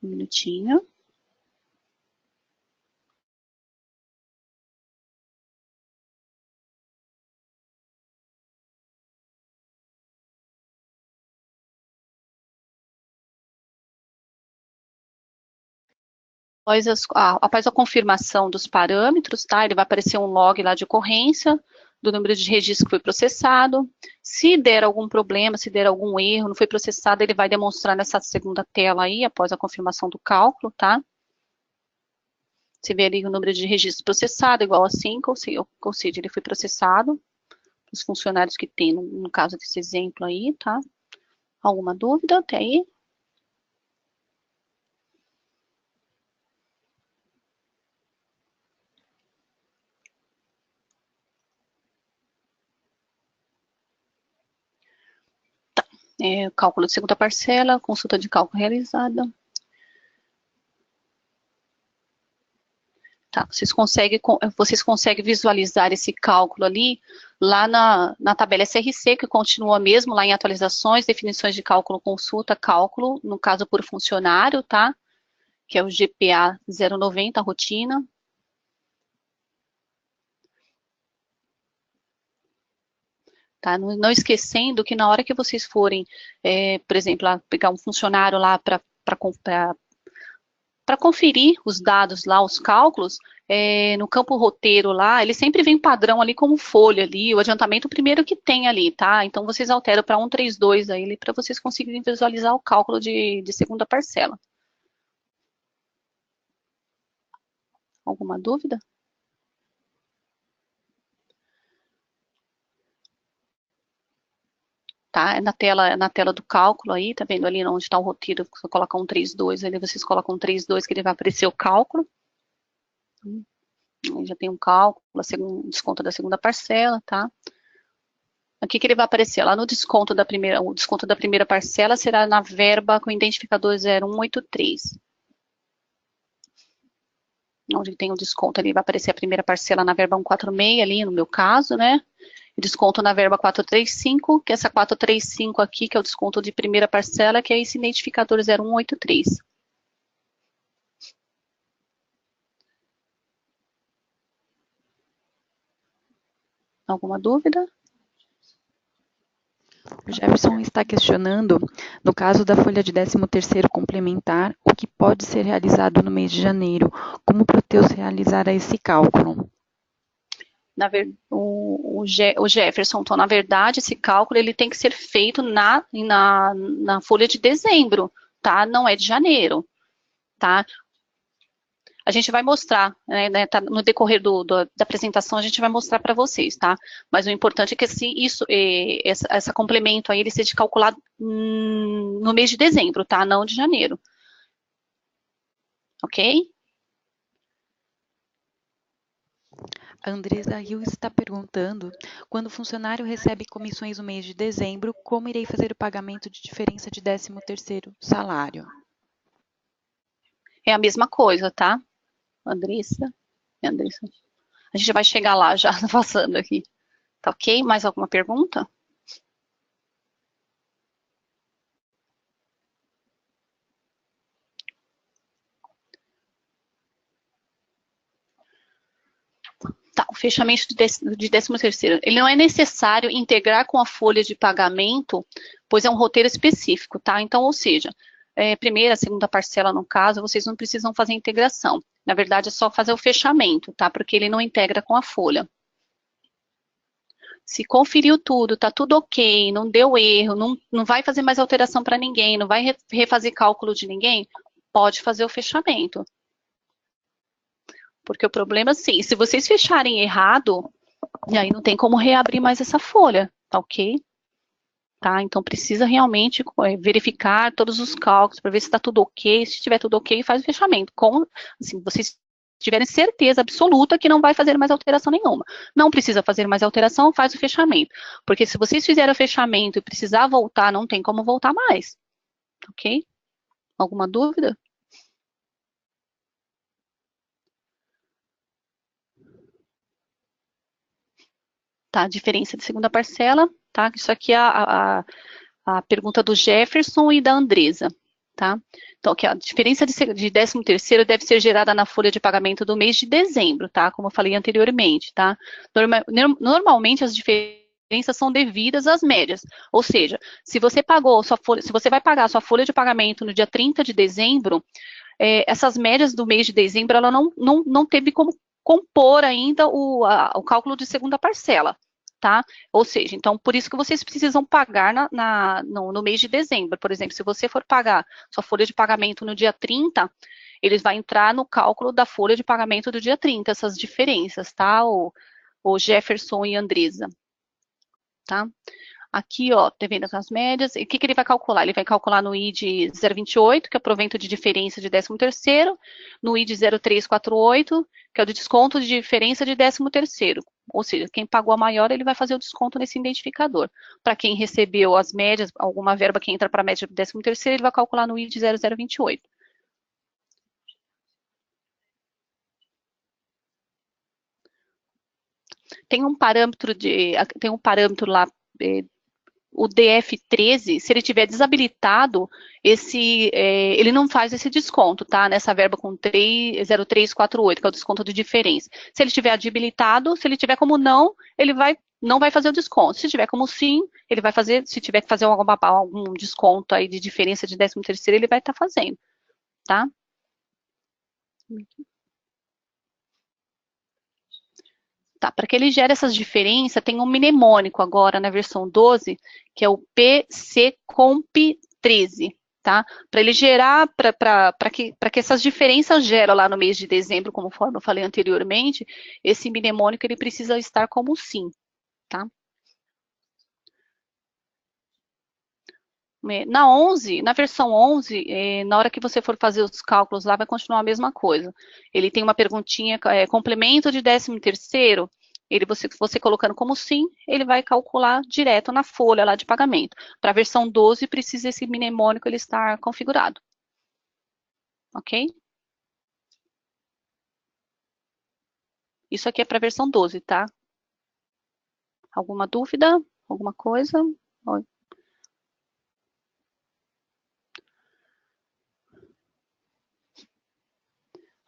Um minutinho. Após a confirmação dos parâmetros, tá? Ele vai aparecer um log lá de ocorrência do número de registro que foi processado. Se der algum problema, se der algum erro, não foi processado, ele vai demonstrar nessa segunda tela aí, após a confirmação do cálculo, tá? Você vê ali o número de registro processado, igual a 5, ou seja, ele foi processado, os funcionários que tem, no caso desse exemplo aí, tá? Alguma dúvida até aí? Cálculo de segunda parcela, consulta de cálculo realizada. Tá, vocês conseguem visualizar esse cálculo ali, lá na tabela SRC, que continua mesmo lá em atualizações, definições de cálculo, consulta, cálculo, no caso por funcionário, tá? Que é o GPA 090, rotina. Tá? Não esquecendo que na hora que vocês forem, por exemplo, pegar um funcionário lá para conferir os dados lá, os cálculos, no campo roteiro lá, ele sempre vem padrão ali como folha ali, o adiantamento primeiro que tem ali, tá? Então, vocês alteram para 132 aí, para vocês conseguirem visualizar o cálculo de segunda parcela. Alguma dúvida? Tá, na tela do cálculo aí, tá vendo ali onde está o roteiro, você coloca 132, ali vocês colocam 132 que ele vai aparecer o cálculo. Aí já tem um cálculo, desconto da segunda parcela, tá? Aqui que ele vai aparecer, lá no desconto da primeira, o desconto da primeira parcela será na verba com identificador 0183. Onde tem o desconto ali, vai aparecer a primeira parcela na verba 146 ali, no meu caso, né? E desconto na verba 435, que essa 435 aqui, que é o desconto de primeira parcela, que é esse identificador 0183. Alguma dúvida? O Jefferson está questionando, no caso da folha de 13º complementar, o que pode ser realizado no mês de janeiro. Como Proteus realizará esse cálculo? O Jefferson, então, na verdade, esse cálculo ele tem que ser feito na folha de dezembro, tá? Não é de janeiro, tá? A gente vai mostrar, né, tá, no decorrer da apresentação, a gente vai mostrar para vocês, tá? Mas o importante é que essa complemento aí, ele seja calculado no mês de dezembro, tá? Não de janeiro. Ok? A Andresa Rio está perguntando, quando o funcionário recebe comissões no mês de dezembro, como irei fazer o pagamento de diferença de 13º salário? É a mesma coisa, tá? Andressa. A gente vai chegar lá já, passando aqui. Tá ok? Mais alguma pergunta? Tá, o fechamento de 13º. Ele não é necessário integrar com a folha de pagamento, pois é um roteiro específico, tá? Então, ou seja, primeira, segunda parcela, no caso, vocês não precisam fazer integração. Na verdade, é só fazer o fechamento, tá? Porque ele não integra com a folha. Se conferiu tudo, tá tudo ok, não deu erro, não vai fazer mais alteração para ninguém, não vai refazer cálculo de ninguém, pode fazer o fechamento. Porque o problema, sim, se vocês fecharem errado, e aí não tem como reabrir mais essa folha, tá ok? Tá? Então precisa realmente verificar todos os cálculos para ver se está tudo ok. Se estiver tudo ok, faz o fechamento. Assim, vocês tiverem certeza absoluta que não vai fazer mais alteração nenhuma. Não precisa fazer mais alteração, faz o fechamento. Porque se vocês fizerem o fechamento e precisar voltar, não tem como voltar mais. Ok? Alguma dúvida? Tá, diferença de segunda parcela, tá? Isso aqui é a pergunta do Jefferson e da Andresa, tá? Então, aqui, a diferença de 13º deve ser gerada na folha de pagamento do mês de dezembro, tá? Como eu falei anteriormente, tá? Normalmente, as diferenças são devidas às médias, ou seja, se você vai pagar a sua folha de pagamento no dia 30 de dezembro, essas médias do mês de dezembro, ela não teve como compor ainda o cálculo de segunda parcela, tá? Ou seja, então, por isso que vocês precisam pagar no mês de dezembro. Por exemplo, se você for pagar sua folha de pagamento no dia 30, eles vão entrar no cálculo da folha de pagamento do dia 30, essas diferenças, tá? O Jefferson e Andresa, tá? Aqui, ó, devendo as médias, e o que ele vai calcular? Ele vai calcular no ID 028, que é o provento de diferença de 13º, no ID 0348, que é o de desconto de diferença de 13º. Ou seja, quem pagou a maior, ele vai fazer o desconto nesse identificador. Para quem recebeu as médias, alguma verba que entra para a média do 13º, ele vai calcular no ID 0028. Tem um parâmetro lá, o DF13, se ele tiver desabilitado, ele não faz esse desconto, tá? Nessa verba com 0348, que é o desconto de diferença. Se ele tiver habilitado, se ele tiver como não, ele não vai fazer o desconto. Se tiver como sim, ele vai fazer, se tiver que fazer algum desconto aí de diferença de 13º, ele vai estar fazendo, tá? Tá, para que ele gere essas diferenças, tem um mnemônico agora na versão 12, que é o PCComp13, tá? Para ele gerar, para que essas diferenças geram lá no mês de dezembro, conforme eu falei anteriormente, esse mnemônico ele precisa estar como sim, tá? Na versão 11, na hora que você for fazer os cálculos lá, vai continuar a mesma coisa. Ele tem uma perguntinha, complemento de 13º, você colocando como sim, ele vai calcular direto na folha lá de pagamento. Para a versão 12, precisa esse mnemônico ele estar configurado. Ok? Isso aqui é para a versão 12, tá? Alguma dúvida? Alguma coisa?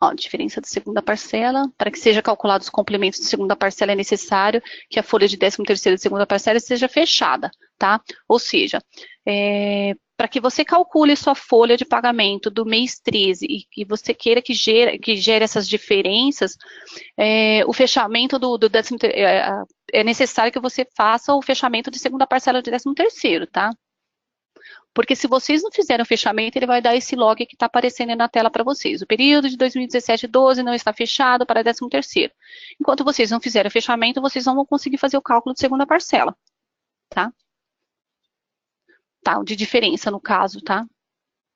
Ó, diferença de segunda parcela. Para que seja calculados os complementos de segunda parcela, é necessário que a folha de 13º de segunda parcela seja fechada, tá? Ou seja, para que você calcule sua folha de pagamento do mês 13 e que você queira que gere essas diferenças, o fechamento do é necessário que você faça o fechamento de segunda parcela de 13º, tá? Porque se vocês não fizerem o fechamento, ele vai dar esse log que está aparecendo na tela para vocês. O período de 2017-12 não está fechado para 13º. Enquanto vocês não fizerem o fechamento, vocês não vão conseguir fazer o cálculo de segunda parcela, tá? Tá, de diferença no caso, tá?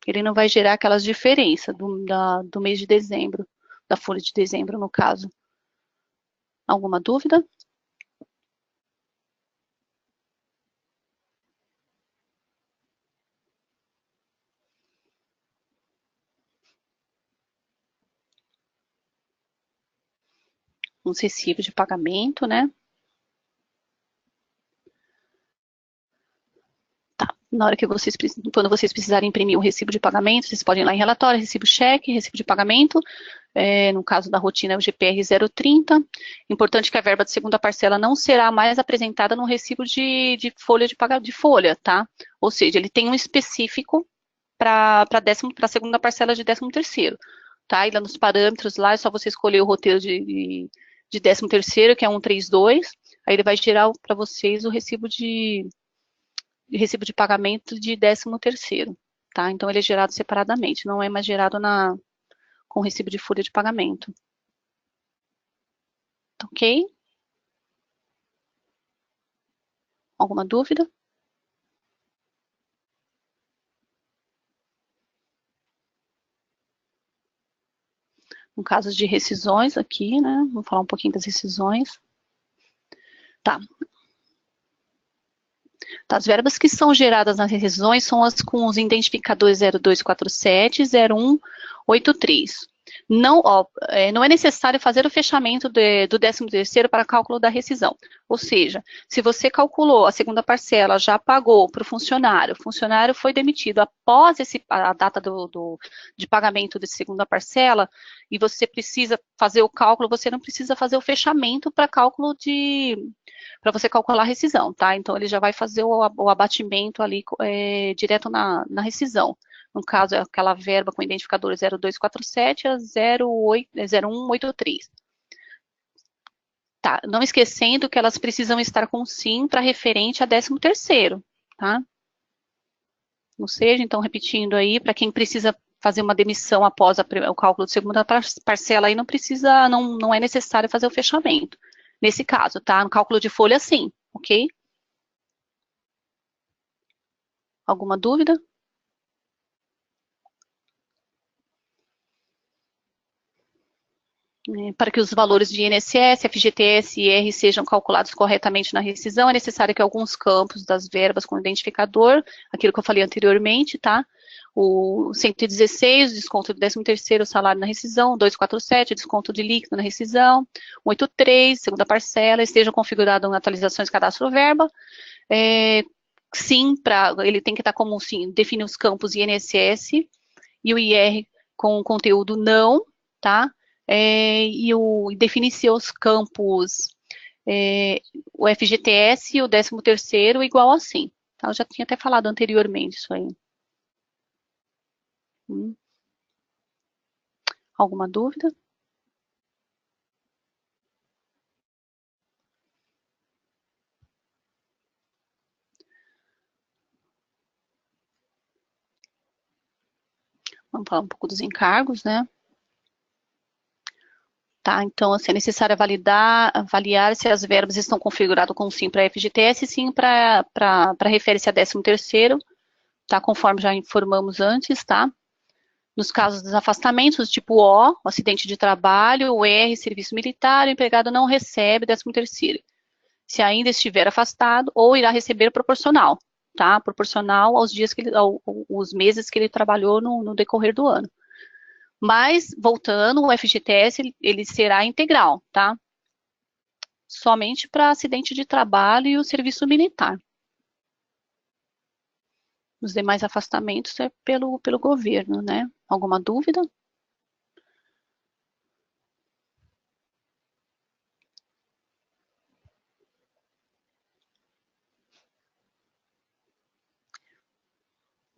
Ele não vai gerar aquelas diferenças do mês de dezembro, da folha de dezembro, no caso. Alguma dúvida? Uns recibos de pagamento, né? Tá. Na hora que quando vocês precisarem imprimir um recibo de pagamento, vocês podem ir lá em relatório, recibo cheque, recibo de pagamento, no caso da rotina é o GPR 030. Importante que a verba de segunda parcela não será mais apresentada no recibo de folha de folha, tá? Ou seja, ele tem um específico para a segunda parcela de 13º, tá? E lá nos parâmetros, lá é só você escolher o roteiro de 13º, que é 132, aí ele vai gerar para vocês o recibo de pagamento de 13º, tá? Então ele é gerado separadamente, não é mais gerado com recibo de folha de pagamento. Tá ok? Alguma dúvida? No caso de rescisões aqui, né? Vamos falar um pouquinho das rescisões. Tá. As verbas que são geradas nas rescisões são as com os identificadores 0247 e 0183. Não, não é necessário fazer o fechamento do 13º para cálculo da rescisão. Ou seja, se você calculou a segunda parcela, já pagou para o funcionário foi demitido após a data de pagamento de segunda parcela, e você precisa fazer o cálculo, você não precisa fazer o fechamento para cálculo para você calcular a rescisão, tá? Então, ele já vai fazer o abatimento ali direto na rescisão. No caso, é aquela verba com identificador 0247 a 0183. Tá, não esquecendo que elas precisam estar com sim para referente a 13º, tá? Ou seja, então, repetindo aí, para quem precisa fazer uma demissão após o cálculo de segunda parcela, aí não é necessário fazer o fechamento. Nesse caso, tá? No cálculo de folha, sim, ok? Alguma dúvida? Para que os valores de INSS, FGTS e IR sejam calculados corretamente na rescisão, é necessário que alguns campos das verbas com identificador, aquilo que eu falei anteriormente, tá? O 116, desconto do 13º salário na rescisão, 247, desconto de líquido na rescisão, 183, segunda parcela, estejam configuradas atualizações cadastro verba, sim, ele tem que estar como, sim, define os campos INSS e o IR com conteúdo não, tá? E definir seus campos, o FGTS e o 13º igual assim. Tá? Eu já tinha até falado anteriormente isso aí. Alguma dúvida? Vamos falar um pouco dos encargos, né? Tá, então, assim, é necessário avaliar se as verbas estão configuradas com sim para FGTS e sim para referência a 13º, tá? Conforme já informamos antes, tá? Nos casos dos afastamentos, tipo O, acidente de trabalho, o R, serviço militar, o empregado não recebe 13º. Se ainda estiver afastado, ou irá receber proporcional, tá? Proporcional aos dias aos meses que ele trabalhou no decorrer do ano. Mas, voltando, o FGTS, ele será integral, tá? Somente para acidente de trabalho e o serviço militar. Os demais afastamentos é pelo governo, né? Alguma dúvida?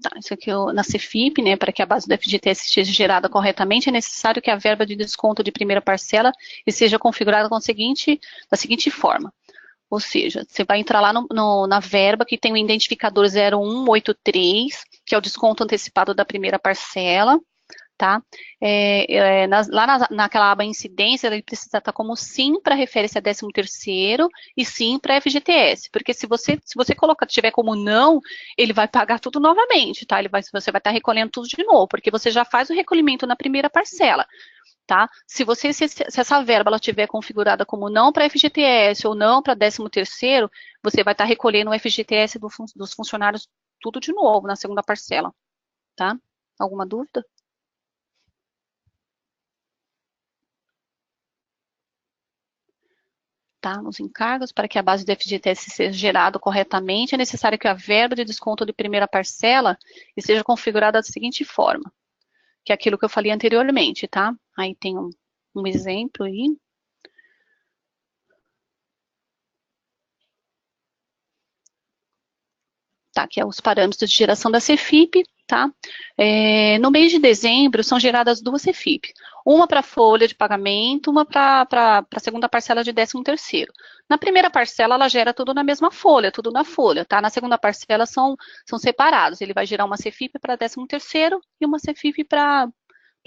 Tá, isso aqui na CFIP, né, para que a base do FGTS seja gerada corretamente, é necessário que a verba de desconto de primeira parcela seja configurada da seguinte forma. Ou seja, você vai entrar lá na verba que tem o identificador 0183, que é o desconto antecipado da primeira parcela, tá? Naquela aba incidência, ele precisa estar como sim para referência a 13º e sim para FGTS, porque se você tiver como não, ele vai pagar tudo novamente, tá? Você vai estar recolhendo tudo de novo, porque você já faz o recolhimento na primeira parcela. Tá? Se essa verba ela tiver configurada como não para FGTS ou não para 13º, você vai estar recolhendo o FGTS dos funcionários tudo de novo na segunda parcela, tá? Alguma dúvida? Tá? Nos encargos, para que a base do FGTS seja gerada corretamente, é necessário que a verba de desconto de primeira parcela seja configurada da seguinte forma, que é aquilo que eu falei anteriormente, tá? Aí tem um exemplo aí. Tá, que é os parâmetros de geração da CFIP, tá? No mês de dezembro são geradas duas CFIP, uma para folha de pagamento, uma para a segunda parcela de 13º. Na primeira parcela, ela gera tudo na mesma folha, tudo na folha, tá? Na segunda parcela são separados, ele vai gerar uma CFIP para 13º e uma CFIP para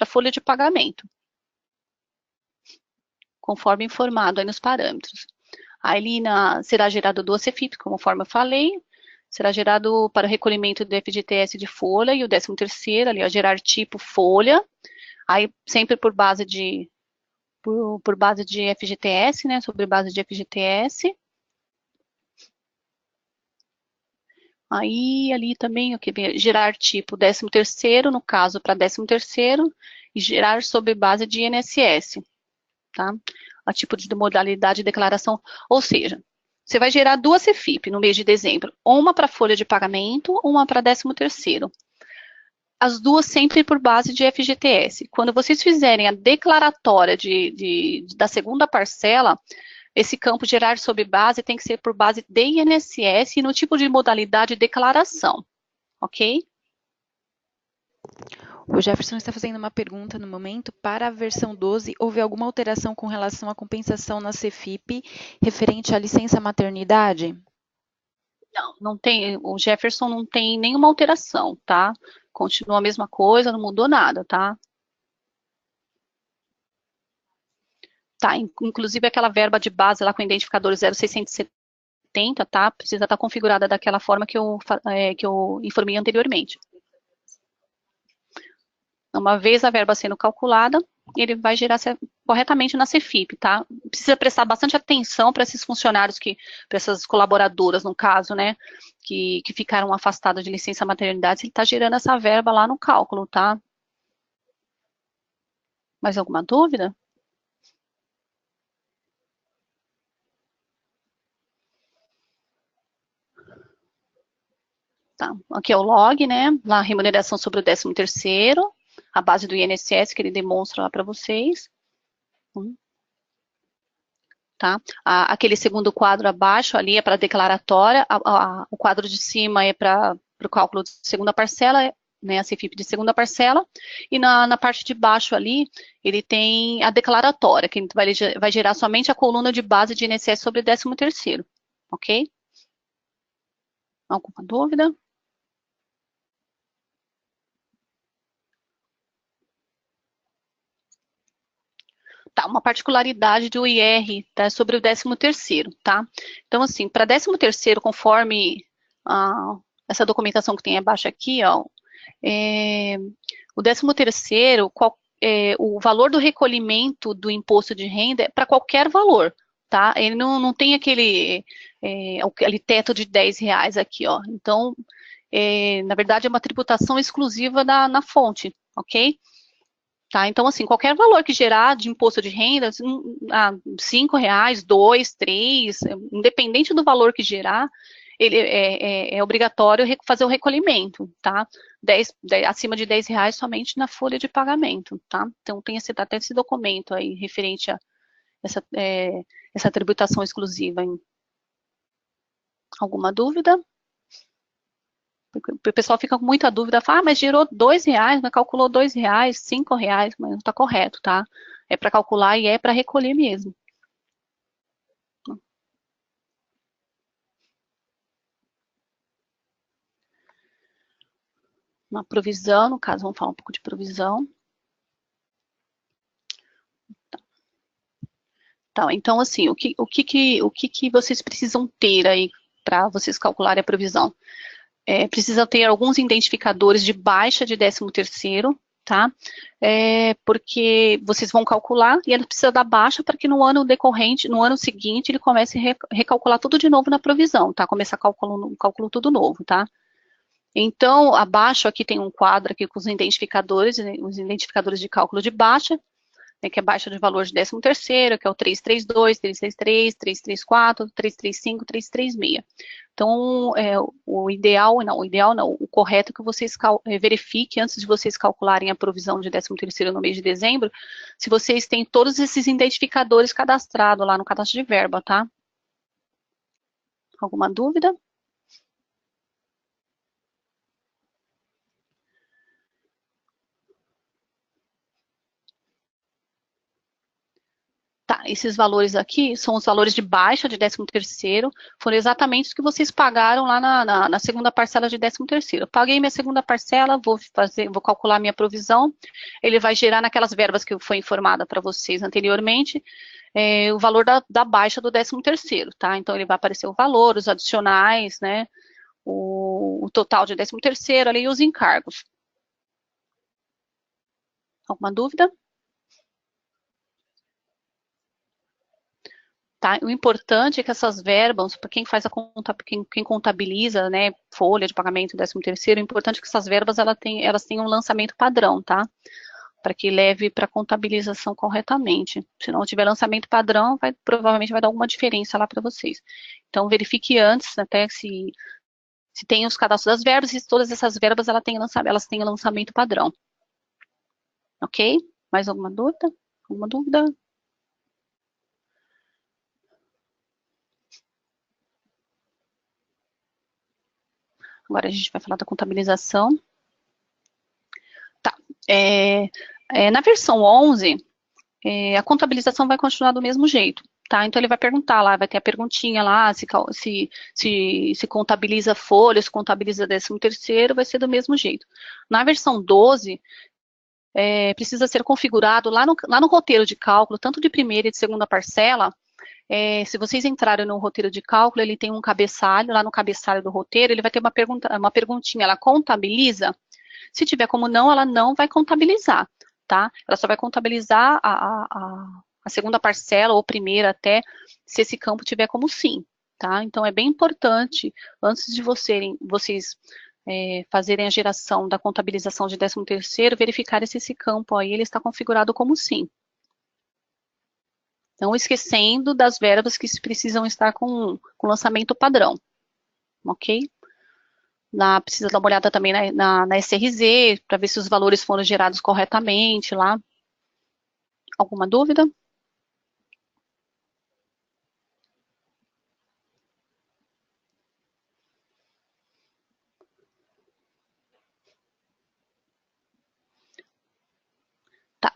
folha de pagamento, conforme informado aí nos parâmetros. Aí será gerado duas CFIP, conforme eu falei, será gerado para o recolhimento do FGTS de folha e o 13º, ali, a gerar tipo folha, aí sempre por base de FGTS, né, sobre base de FGTS. Aí, ali também, gerar tipo 13º, no caso, para 13º, e gerar sobre base de INSS, tá? A tipo de modalidade de declaração, ou seja, você vai gerar duas CFIP no mês de dezembro, uma para folha de pagamento, uma para 13º. As duas sempre por base de FGTS. Quando vocês fizerem a declaratória da segunda parcela, esse campo gerar sob base tem que ser por base de INSS e no tipo de modalidade de declaração, ok? O Jefferson está fazendo uma pergunta no momento. Para a versão 12, houve alguma alteração com relação à compensação na CFIP referente à licença maternidade? Não tem, o Jefferson não tem nenhuma alteração, tá? Continua a mesma coisa, não mudou nada, tá? Tá, inclusive aquela verba de base lá com o identificador 0670, tá? Precisa estar configurada daquela forma que eu informei anteriormente. Uma vez a verba sendo calculada, ele vai gerar corretamente na CFIP, tá? Precisa prestar bastante atenção para esses funcionários, para essas colaboradoras, no caso, né, que ficaram afastadas de licença maternidade, ele está gerando essa verba lá no cálculo, tá? Mais alguma dúvida? Tá, aqui é o log, né, lá a remuneração sobre o 13º, a base do INSS que ele demonstra lá para vocês. Tá? Aquele segundo quadro abaixo ali é para declaratória, o quadro de cima é para o cálculo de segunda parcela, né, a CFIP de segunda parcela, e na parte de baixo ali, ele tem a declaratória, que vai gerar somente a coluna de base de INSS sobre 13º, ok? Alguma dúvida? Tá, uma particularidade do IR, tá, sobre o 13º, tá? Então, assim, para 13º, conforme essa documentação que tem abaixo aqui, ó, o 13º, o valor do recolhimento do imposto de renda é para qualquer valor, tá? Ele não tem aquele teto de R$10 aqui, ó. Então, na verdade, é uma tributação exclusiva na fonte, ok? Tá, então, assim, qualquer valor que gerar de imposto de renda, R$5, 2, 3, independente do valor que gerar, ele é obrigatório fazer o recolhimento, tá? Acima de R$10 somente na folha de pagamento, tá? Então, tem até esse documento aí referente a essa tributação exclusiva. Hein? Alguma dúvida? O pessoal fica com muita dúvida, fala, mas gerou R$2, mas calculou R$2, R$5, mas não está correto, tá? É para calcular e é para recolher mesmo. Uma provisão, no caso, vamos falar um pouco de provisão. Tá, então, assim, o que vocês precisam ter aí para vocês calcularem a provisão? Precisa ter alguns identificadores de baixa de 13º, tá? Porque vocês vão calcular e ele precisa da baixa para que no ano decorrente, no ano seguinte, ele comece a recalcular tudo de novo na provisão, tá? Começar cálculo tudo novo, tá? Então, abaixo aqui tem um quadro aqui com os identificadores de cálculo de baixa, né, que é baixa de valor de 13º, que é o 332, 333, 334, 335, 336. Então, o correto é que vocês verifiquem, antes de vocês calcularem a provisão de 13º no mês de dezembro, se vocês têm todos esses identificadores cadastrados lá no cadastro de verba, tá? Alguma dúvida? Tá, esses valores aqui são os valores de baixa de 13º, foram exatamente os que vocês pagaram lá na segunda parcela de 13º. Paguei minha segunda parcela, vou calcular minha provisão, ele vai gerar naquelas verbas que foi informada para vocês anteriormente, o valor da baixa do 13º, tá? Então, ele vai aparecer o valor, os adicionais, né, o total de 13º ali e os encargos. Alguma dúvida? Tá? O importante é que essas verbas, para quem faz a conta, quem contabiliza, né, folha de pagamento, 13º, o importante é que essas verbas elas tenham um lançamento padrão, tá? Para que leve para a contabilização corretamente. Se não tiver lançamento padrão, provavelmente vai dar alguma diferença lá para vocês. Então, verifique antes, até se tem os cadastros das verbas, e se todas essas verbas elas têm lançamento padrão. Ok? Mais alguma dúvida? Alguma dúvida? Agora a gente vai falar da contabilização. Tá. Na versão 11, a contabilização vai continuar do mesmo jeito, tá? Então, ele vai perguntar lá, vai ter a perguntinha lá, se contabiliza folha, se contabiliza 13º, vai ser do mesmo jeito. Na versão 12, precisa ser configurado lá no roteiro de cálculo, tanto de primeira e de segunda parcela. Se vocês entrarem no roteiro de cálculo, ele tem um cabeçalho, lá no cabeçalho do roteiro, ele vai ter uma perguntinha, ela contabiliza? Se tiver como não, ela não vai contabilizar, tá? Ela só vai contabilizar a segunda parcela, ou primeira até, se esse campo tiver como sim, tá? Então, é bem importante, antes de vocês fazerem a geração da contabilização de 13º, verificar se esse campo aí, ele está configurado como sim. Não esquecendo das verbas que precisam estar com lançamento padrão, ok? Precisa dar uma olhada também na SRZ, para ver se os valores foram gerados corretamente lá. Alguma dúvida? Tá,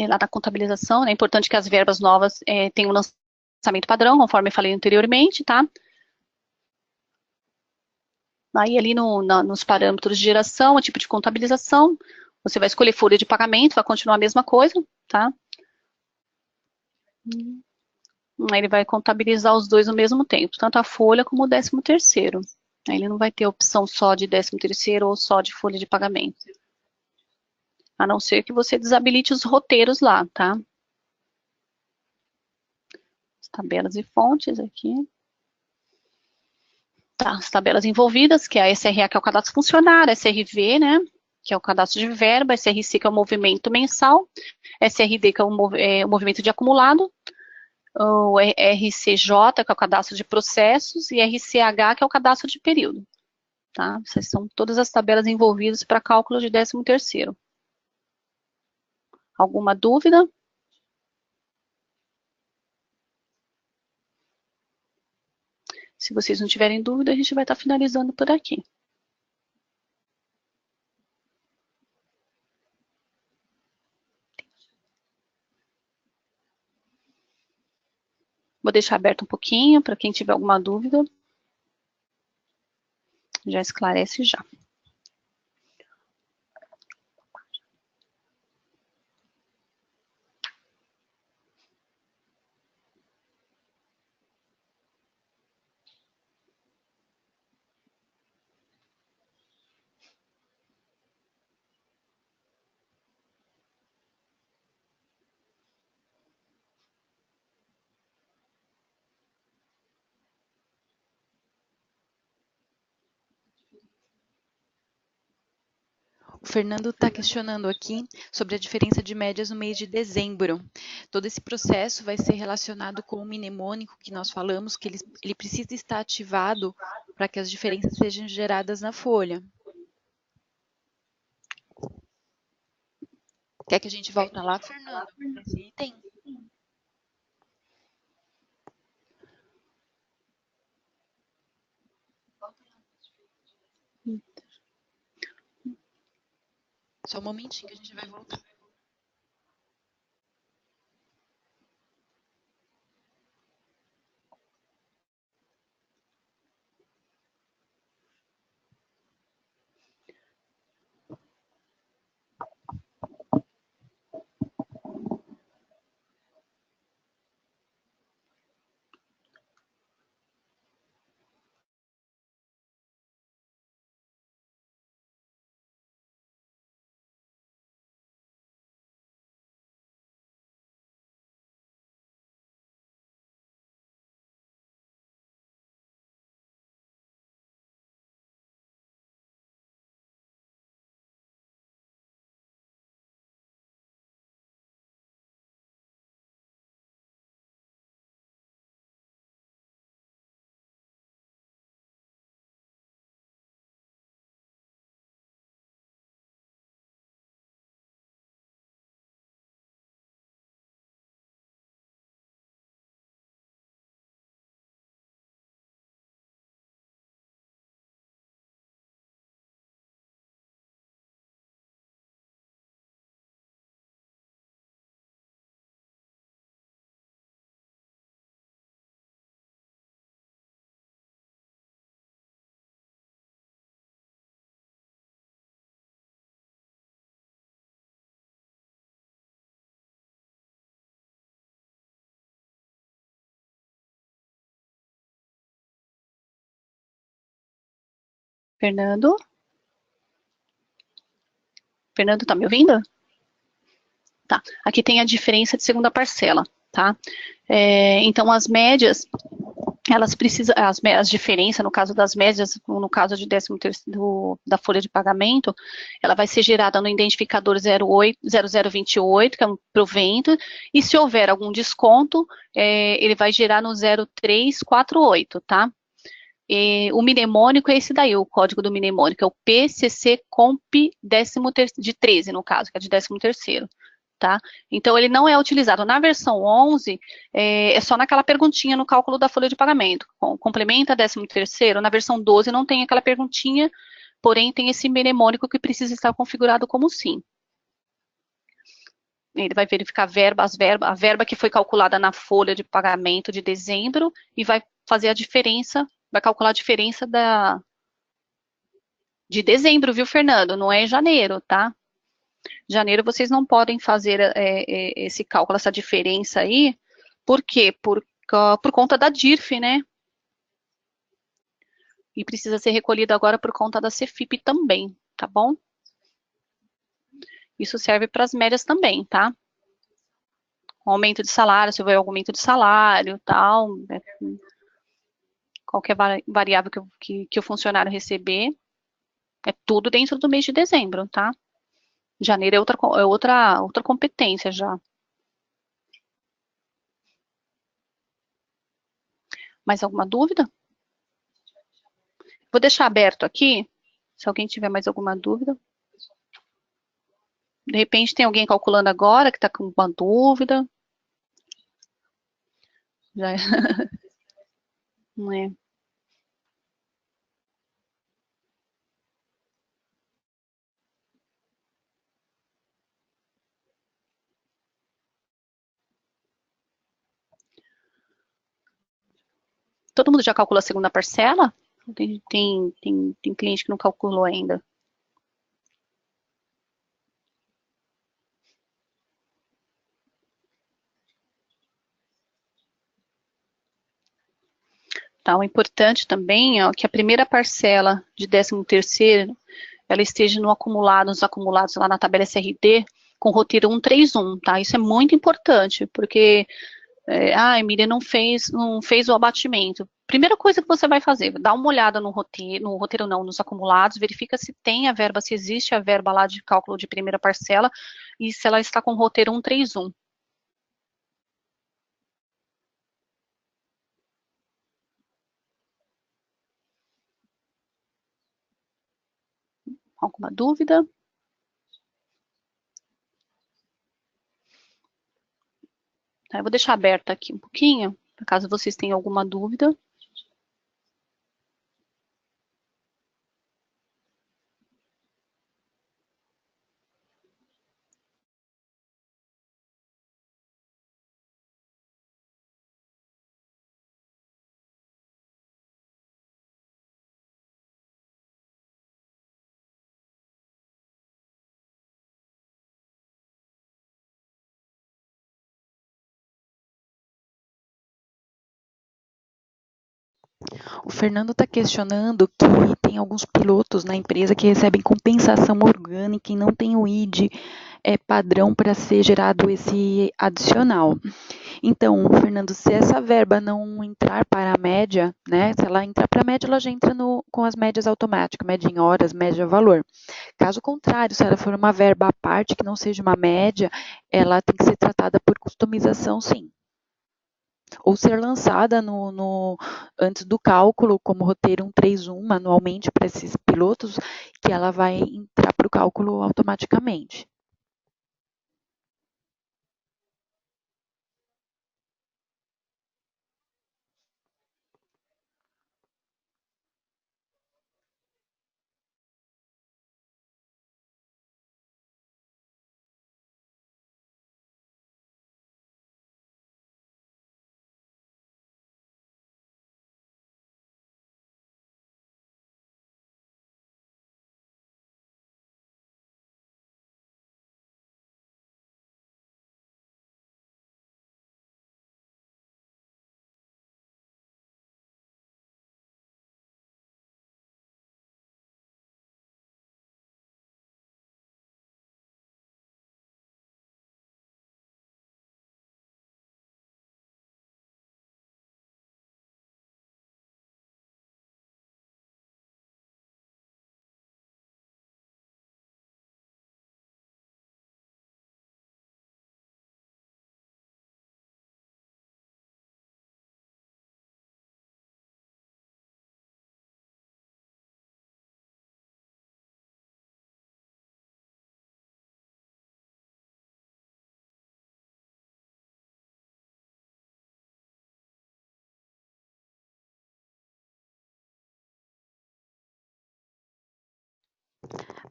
lá na contabilização, é importante que as verbas novas tenham lançamento padrão, conforme eu falei anteriormente, tá? Aí ali nos parâmetros de geração, o tipo de contabilização, você vai escolher folha de pagamento, vai continuar a mesma coisa, tá? Aí ele vai contabilizar os dois ao mesmo tempo, tanto a folha como o 13º. Aí ele não vai ter opção só de 13º ou só de folha de pagamento. A não ser que você desabilite os roteiros lá, tá? As tabelas e fontes aqui. Tá, as tabelas envolvidas, que é a SRA, que é o cadastro funcionário, SRV, né, que é o cadastro de verba, SRC, que é o movimento mensal, SRD, que é o movimento de acumulado, o RCJ, que é o cadastro de processos, e RCH, que é o cadastro de período. Tá? Essas são todas as tabelas envolvidas para cálculo de 13º. Alguma dúvida? Se vocês não tiverem dúvida, a gente vai estar finalizando por aqui. Vou deixar aberto um pouquinho para quem tiver alguma dúvida. Já esclarece já. O Fernando está questionando aqui sobre a diferença de médias no mês de dezembro. Todo esse processo vai ser relacionado com o mnemônico que nós falamos, que ele precisa estar ativado para que as diferenças sejam geradas na folha. Quer que a gente volte lá, Fernando, nesse item? Só um momentinho que a gente vai voltar. Fernando? Fernando, tá me ouvindo? Tá. Aqui tem a diferença de segunda parcela, tá? Então, as médias, elas precisam, as diferenças, no caso das médias, no caso de 13º da folha de pagamento, ela vai ser gerada no identificador 0028, que é um provento, e se houver algum desconto, ele vai gerar no 0348, tá? O mnemônico é esse daí, o código do mnemônico, é o PCC Comp de 13, no caso, que é de 13º. Tá? Então, ele não é utilizado. Na versão 11, é só naquela perguntinha no cálculo da folha de pagamento. Complementa 13º. Na versão 12 não tem aquela perguntinha, porém tem esse mnemônico que precisa estar configurado como sim. Ele vai verificar a verba que foi calculada na folha de pagamento de dezembro e vai fazer a diferença, vai calcular a diferença de dezembro, viu, Fernando? Não é janeiro, tá? Janeiro vocês não podem fazer esse cálculo, essa diferença aí. Por quê? Por conta da DIRF, né? E precisa ser recolhido agora por conta da Cefip também, tá bom? Isso serve para as médias também, tá? Aumento de salário, se houver aumento de salário, tal, qualquer variável que o funcionário receber, é tudo dentro do mês de dezembro, tá? Janeiro é outra competência já. Mais alguma dúvida? Vou deixar aberto aqui, se alguém tiver mais alguma dúvida. De repente tem alguém calculando agora que está com uma dúvida. Já é. Não é. Todo mundo já calculou a segunda parcela? Tem cliente que não calculou ainda. Tá, o importante também é que a primeira parcela de 13º, ela esteja no acumulado, nos acumulados lá na tabela SRD, com roteiro 131, tá? Isso é muito importante, porque a Emília não fez o abatimento. Primeira coisa que você vai fazer, dá uma olhada no roteiro não, nos acumulados, verifica se tem a verba, se existe a verba lá de cálculo de primeira parcela e se ela está com o roteiro 131. Alguma dúvida? Tá, eu vou deixar aberta aqui um pouquinho, caso vocês tenham alguma dúvida. O Fernando está questionando que tem alguns pilotos na empresa que recebem compensação orgânica e não tem o ID padrão para ser gerado esse adicional. Então, Fernando, se essa verba não entrar para a média, né? Se ela entrar para a média, ela já entra com as médias automáticas, média em horas, média valor. Caso contrário, se ela for uma verba à parte, que não seja uma média, ela tem que ser tratada por customização, sim. Ou ser lançada antes do cálculo, como roteiro 131, manualmente para esses pilotos, que ela vai entrar para o cálculo automaticamente.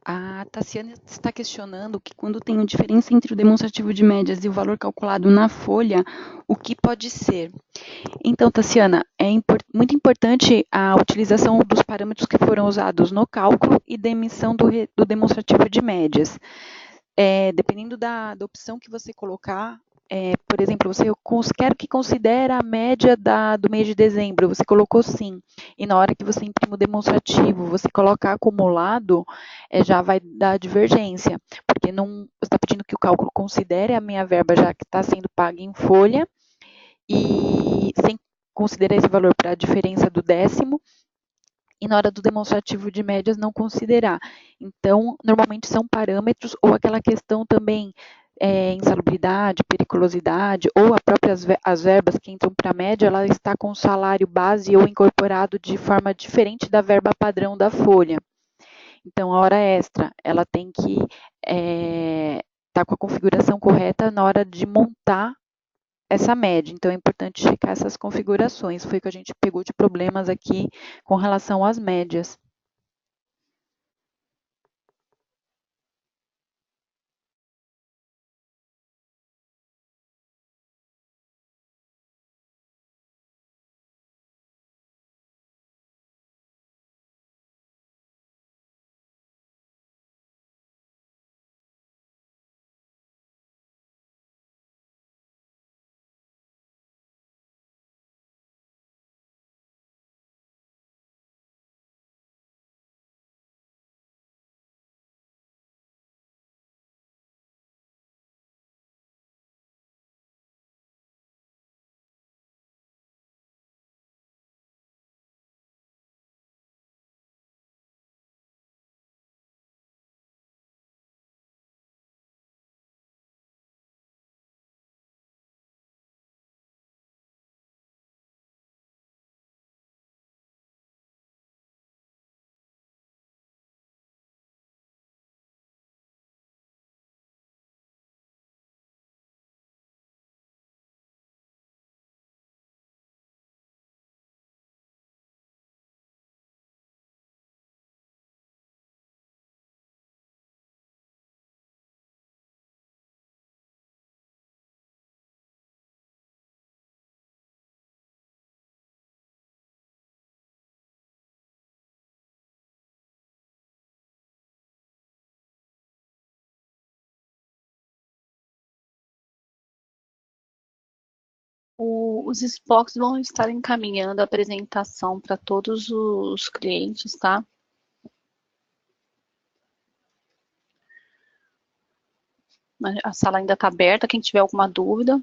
A Tassiana está questionando que quando tem uma diferença entre o demonstrativo de médias e o valor calculado na folha, o que pode ser? Então, Tassiana, é muito importante a utilização dos parâmetros que foram usados no cálculo e da emissão do demonstrativo de médias. Dependendo da opção que você colocar, por exemplo, você quer que considere a média do mês de dezembro, você colocou sim, e na hora que você imprime o demonstrativo, você coloca acumulado, já vai dar divergência, porque não, você está pedindo que o cálculo considere a minha verba já que está sendo paga em folha, e sem considerar esse valor para a diferença do décimo, e na hora do demonstrativo de médias não considerar. Então, normalmente são parâmetros ou aquela questão também insalubridade, periculosidade, ou as verbas que entram para a média, ela está com salário base ou incorporado de forma diferente da verba padrão da folha. Então, a hora extra, ela tem que estar com a configuração correta na hora de montar essa média. Então, é importante checar essas configurações. Foi o que a gente pegou de problemas aqui com relação às médias. os SPOCs vão estar encaminhando a apresentação para todos os clientes, tá? A sala ainda está aberta, quem tiver alguma dúvida.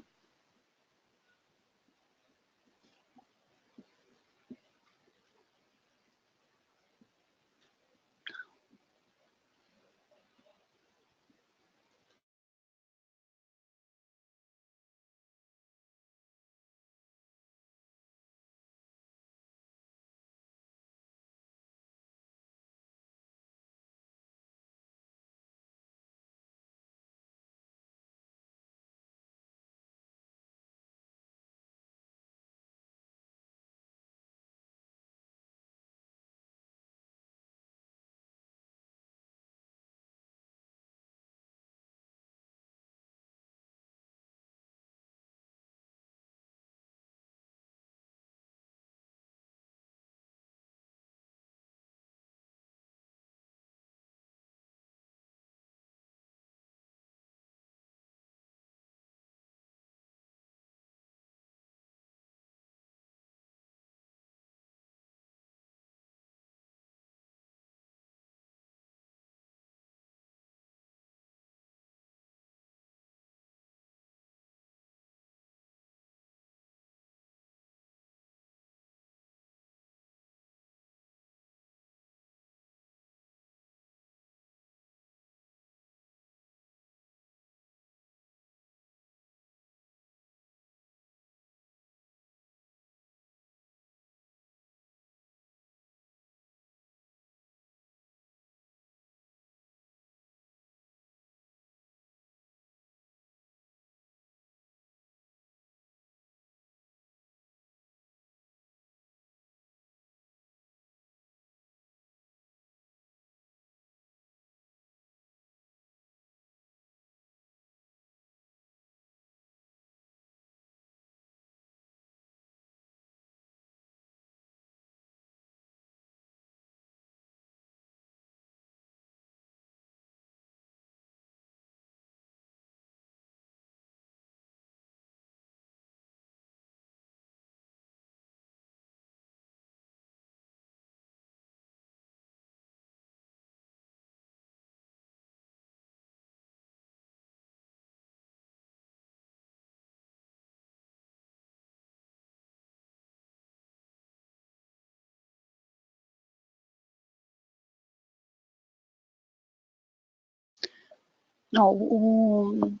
Não, o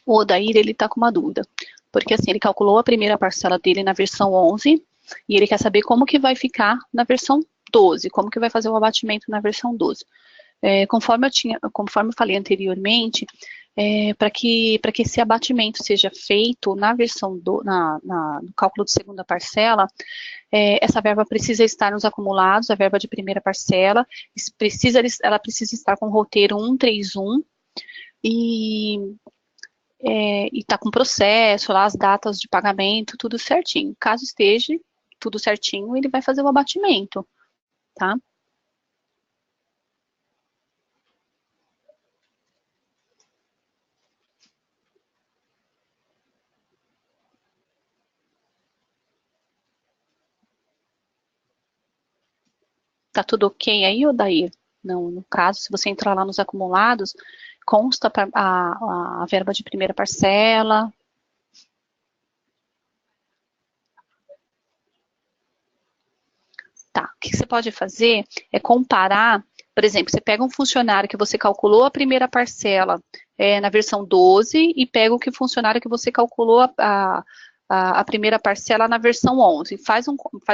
Odair, ele está com uma dúvida, porque assim, ele calculou a primeira parcela dele na versão 11 e ele quer saber como que vai ficar na versão 12, como que vai fazer o abatimento na versão 12. Conforme eu falei anteriormente, para que esse abatimento seja feito na versão no cálculo de segunda parcela, essa verba precisa estar nos acumulados, a verba de primeira parcela, ela precisa estar com o roteiro 131 e está com processo lá, as datas de pagamento, tudo certinho. Caso esteja tudo certinho, ele vai fazer o abatimento, tá? Tá tudo ok aí, Odair? Não, no caso, se você entrar lá nos acumulados, consta a verba de primeira parcela. Tá, o que você pode fazer é comparar, por exemplo, você pega um funcionário que você calculou a primeira parcela na versão 12 e pega o funcionário que você calculou a primeira parcela na versão 11. Faz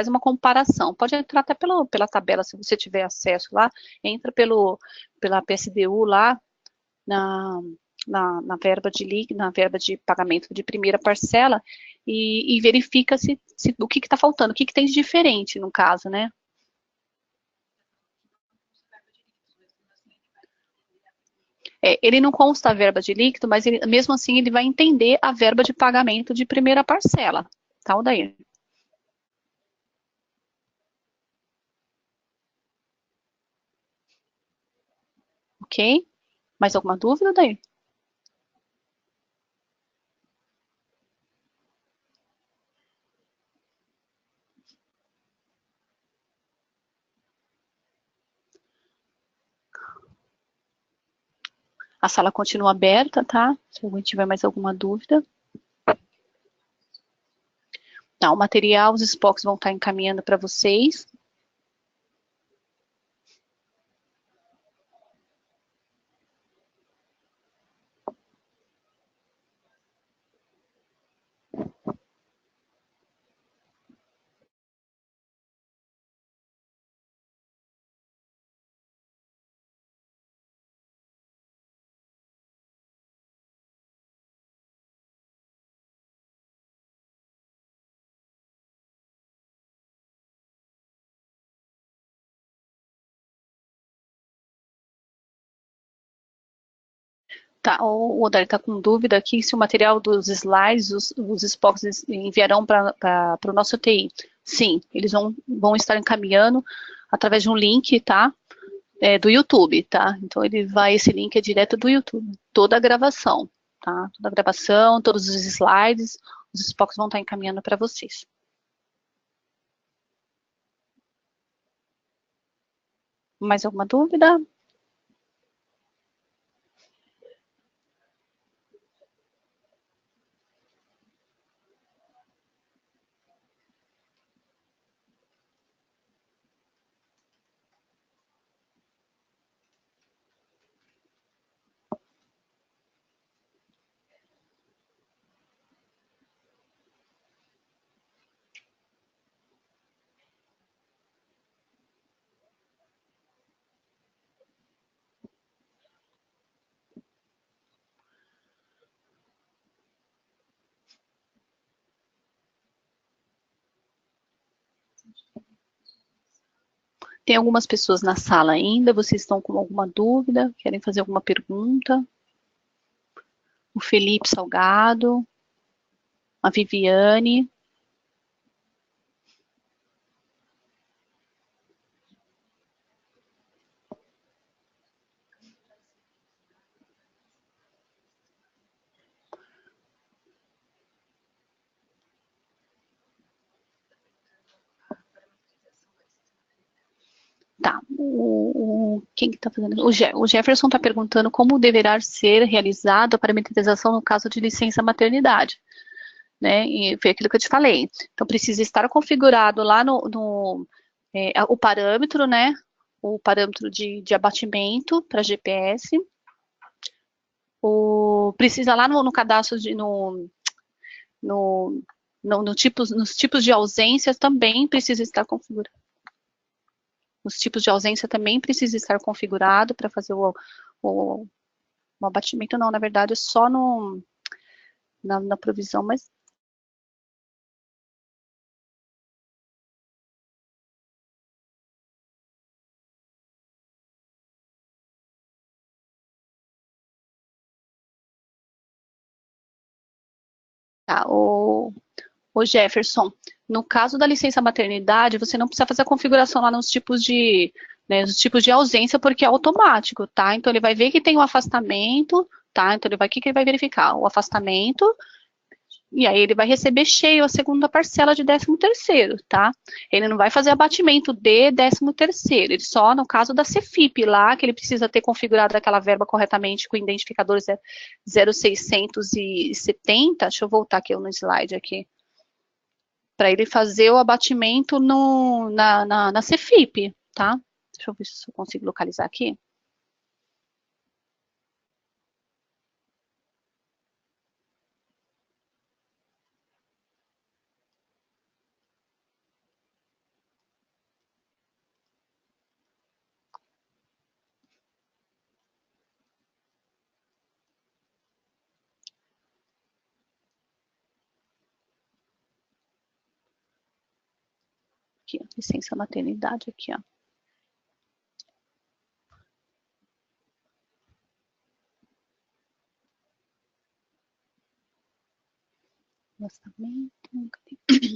uma comparação. Pode entrar até pela tabela, se você tiver acesso lá. Entra pela PSDU lá na verba de pagamento de primeira parcela e verifica o que está faltando, o que tem de diferente no caso, né? Ele não consta a verba de líquido, mas mesmo assim ele vai entender a verba de pagamento de primeira parcela. Tá, Odair? Ok? Mais alguma dúvida, Odair? A sala continua aberta, tá? Se alguém tiver mais alguma dúvida. Tá, o material, os SPOCs vão estar encaminhando para vocês. Tá, o Odari está com dúvida aqui se o material dos slides, os SPOCs enviarão para o nosso TI. Sim, eles vão estar encaminhando através de um link, tá? Do YouTube, tá? Então esse link é direto do YouTube. Toda a gravação, tá? Toda a gravação, todos os slides, os SPOCs vão estar encaminhando para vocês. Mais alguma dúvida? Tem algumas pessoas na sala ainda, vocês estão com alguma dúvida? Querem fazer alguma pergunta? O Felipe Salgado, a Viviane. Tá, quem que tá fazendo? O Jefferson está perguntando como deverá ser realizada a parametrização no caso de licença maternidade, né? E foi aquilo que eu te falei. Então, precisa estar configurado lá o parâmetro, né? O parâmetro de abatimento para GPS. Precisa lá no cadastro, nos tipos de ausência também precisa estar configurado. Os tipos de ausência também precisa estar configurado para fazer o abatimento. Não, na verdade, é só na provisão, mas... Tá, o Jefferson, no caso da licença maternidade, você não precisa fazer a configuração lá nos tipos os tipos de ausência, porque é automático, tá? Então, ele vai ver que tem o afastamento, tá? Então, o que ele vai verificar? O afastamento, e aí ele vai receber cheio a segunda parcela de 13º, tá? Ele não vai fazer abatimento de 13º, ele só, no caso da Cefip lá, que ele precisa ter configurado aquela verba corretamente com o identificador 0670, deixa eu voltar aqui no slide aqui, para ele fazer o abatimento na Cefip, tá? Deixa eu ver se eu consigo localizar aqui. Aqui, ó, licença maternidade aqui, ó.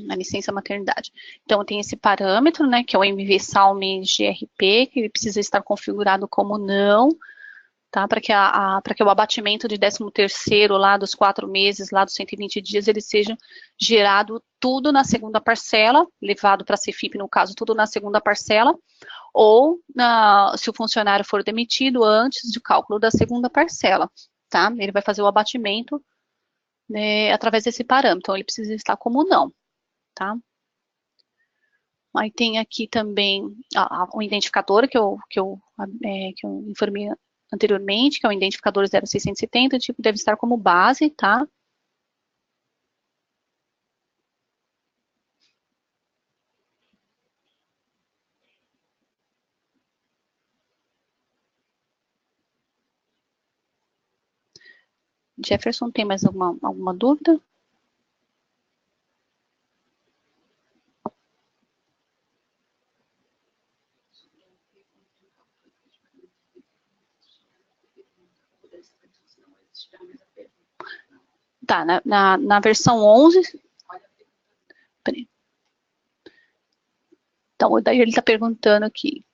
A licença maternidade. Então, tem esse parâmetro, né, que é o MV-SALME GRP, que ele precisa estar configurado como não, tá, para que o abatimento de 13º lá dos 4 meses, lá dos 120 dias, ele seja gerado tudo na segunda parcela, levado para a Cefip, no caso, tudo na segunda parcela, ou se o funcionário for demitido antes do cálculo da segunda parcela, tá? Ele vai fazer o abatimento, né, através desse parâmetro, então ele precisa estar como não, tá? Aí tem aqui também o identificador que eu informei anteriormente, que é o identificador 0670, o tipo deve estar como base, tá? Jefferson, tem mais alguma dúvida? Tá, na versão 11... Peraí. Então, daí ele está perguntando aqui.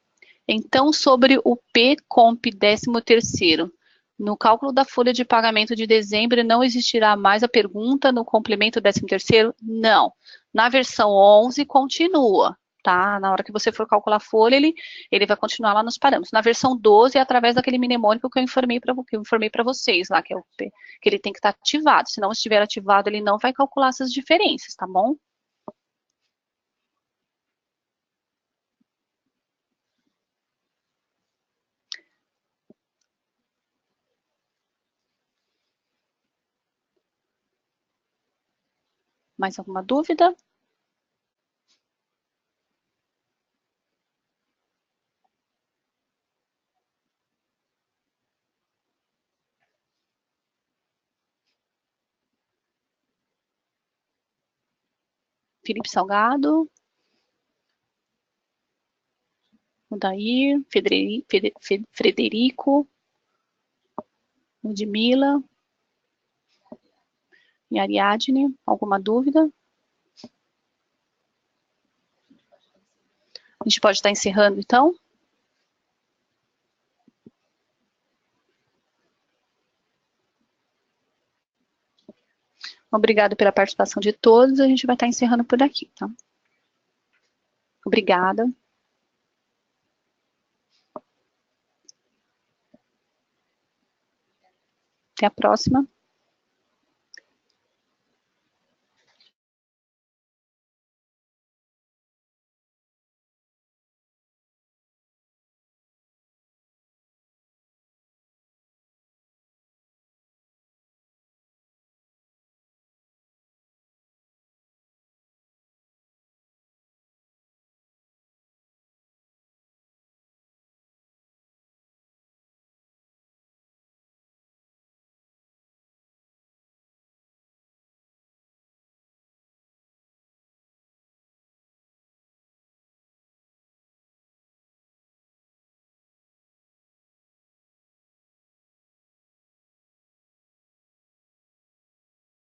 Então, sobre o PCOMP 13º, no cálculo da folha de pagamento de dezembro, não existirá mais a pergunta no complemento 13º? Não. Na versão 11, continua, tá? Na hora que você for calcular a folha, ele vai continuar lá nos parâmetros. Na versão 12, é através daquele mnemônico que eu informei para vocês lá, que ele tem que estar ativado. Se não estiver ativado, ele não vai calcular essas diferenças, tá bom? Mais alguma dúvida? Felipe Salgado, Odair, Frederico, Ludmila e Ariadne, alguma dúvida? A gente pode estar encerrando, então? Obrigada pela participação de todos. A gente vai estar encerrando por aqui, tá? Obrigada. Até a próxima.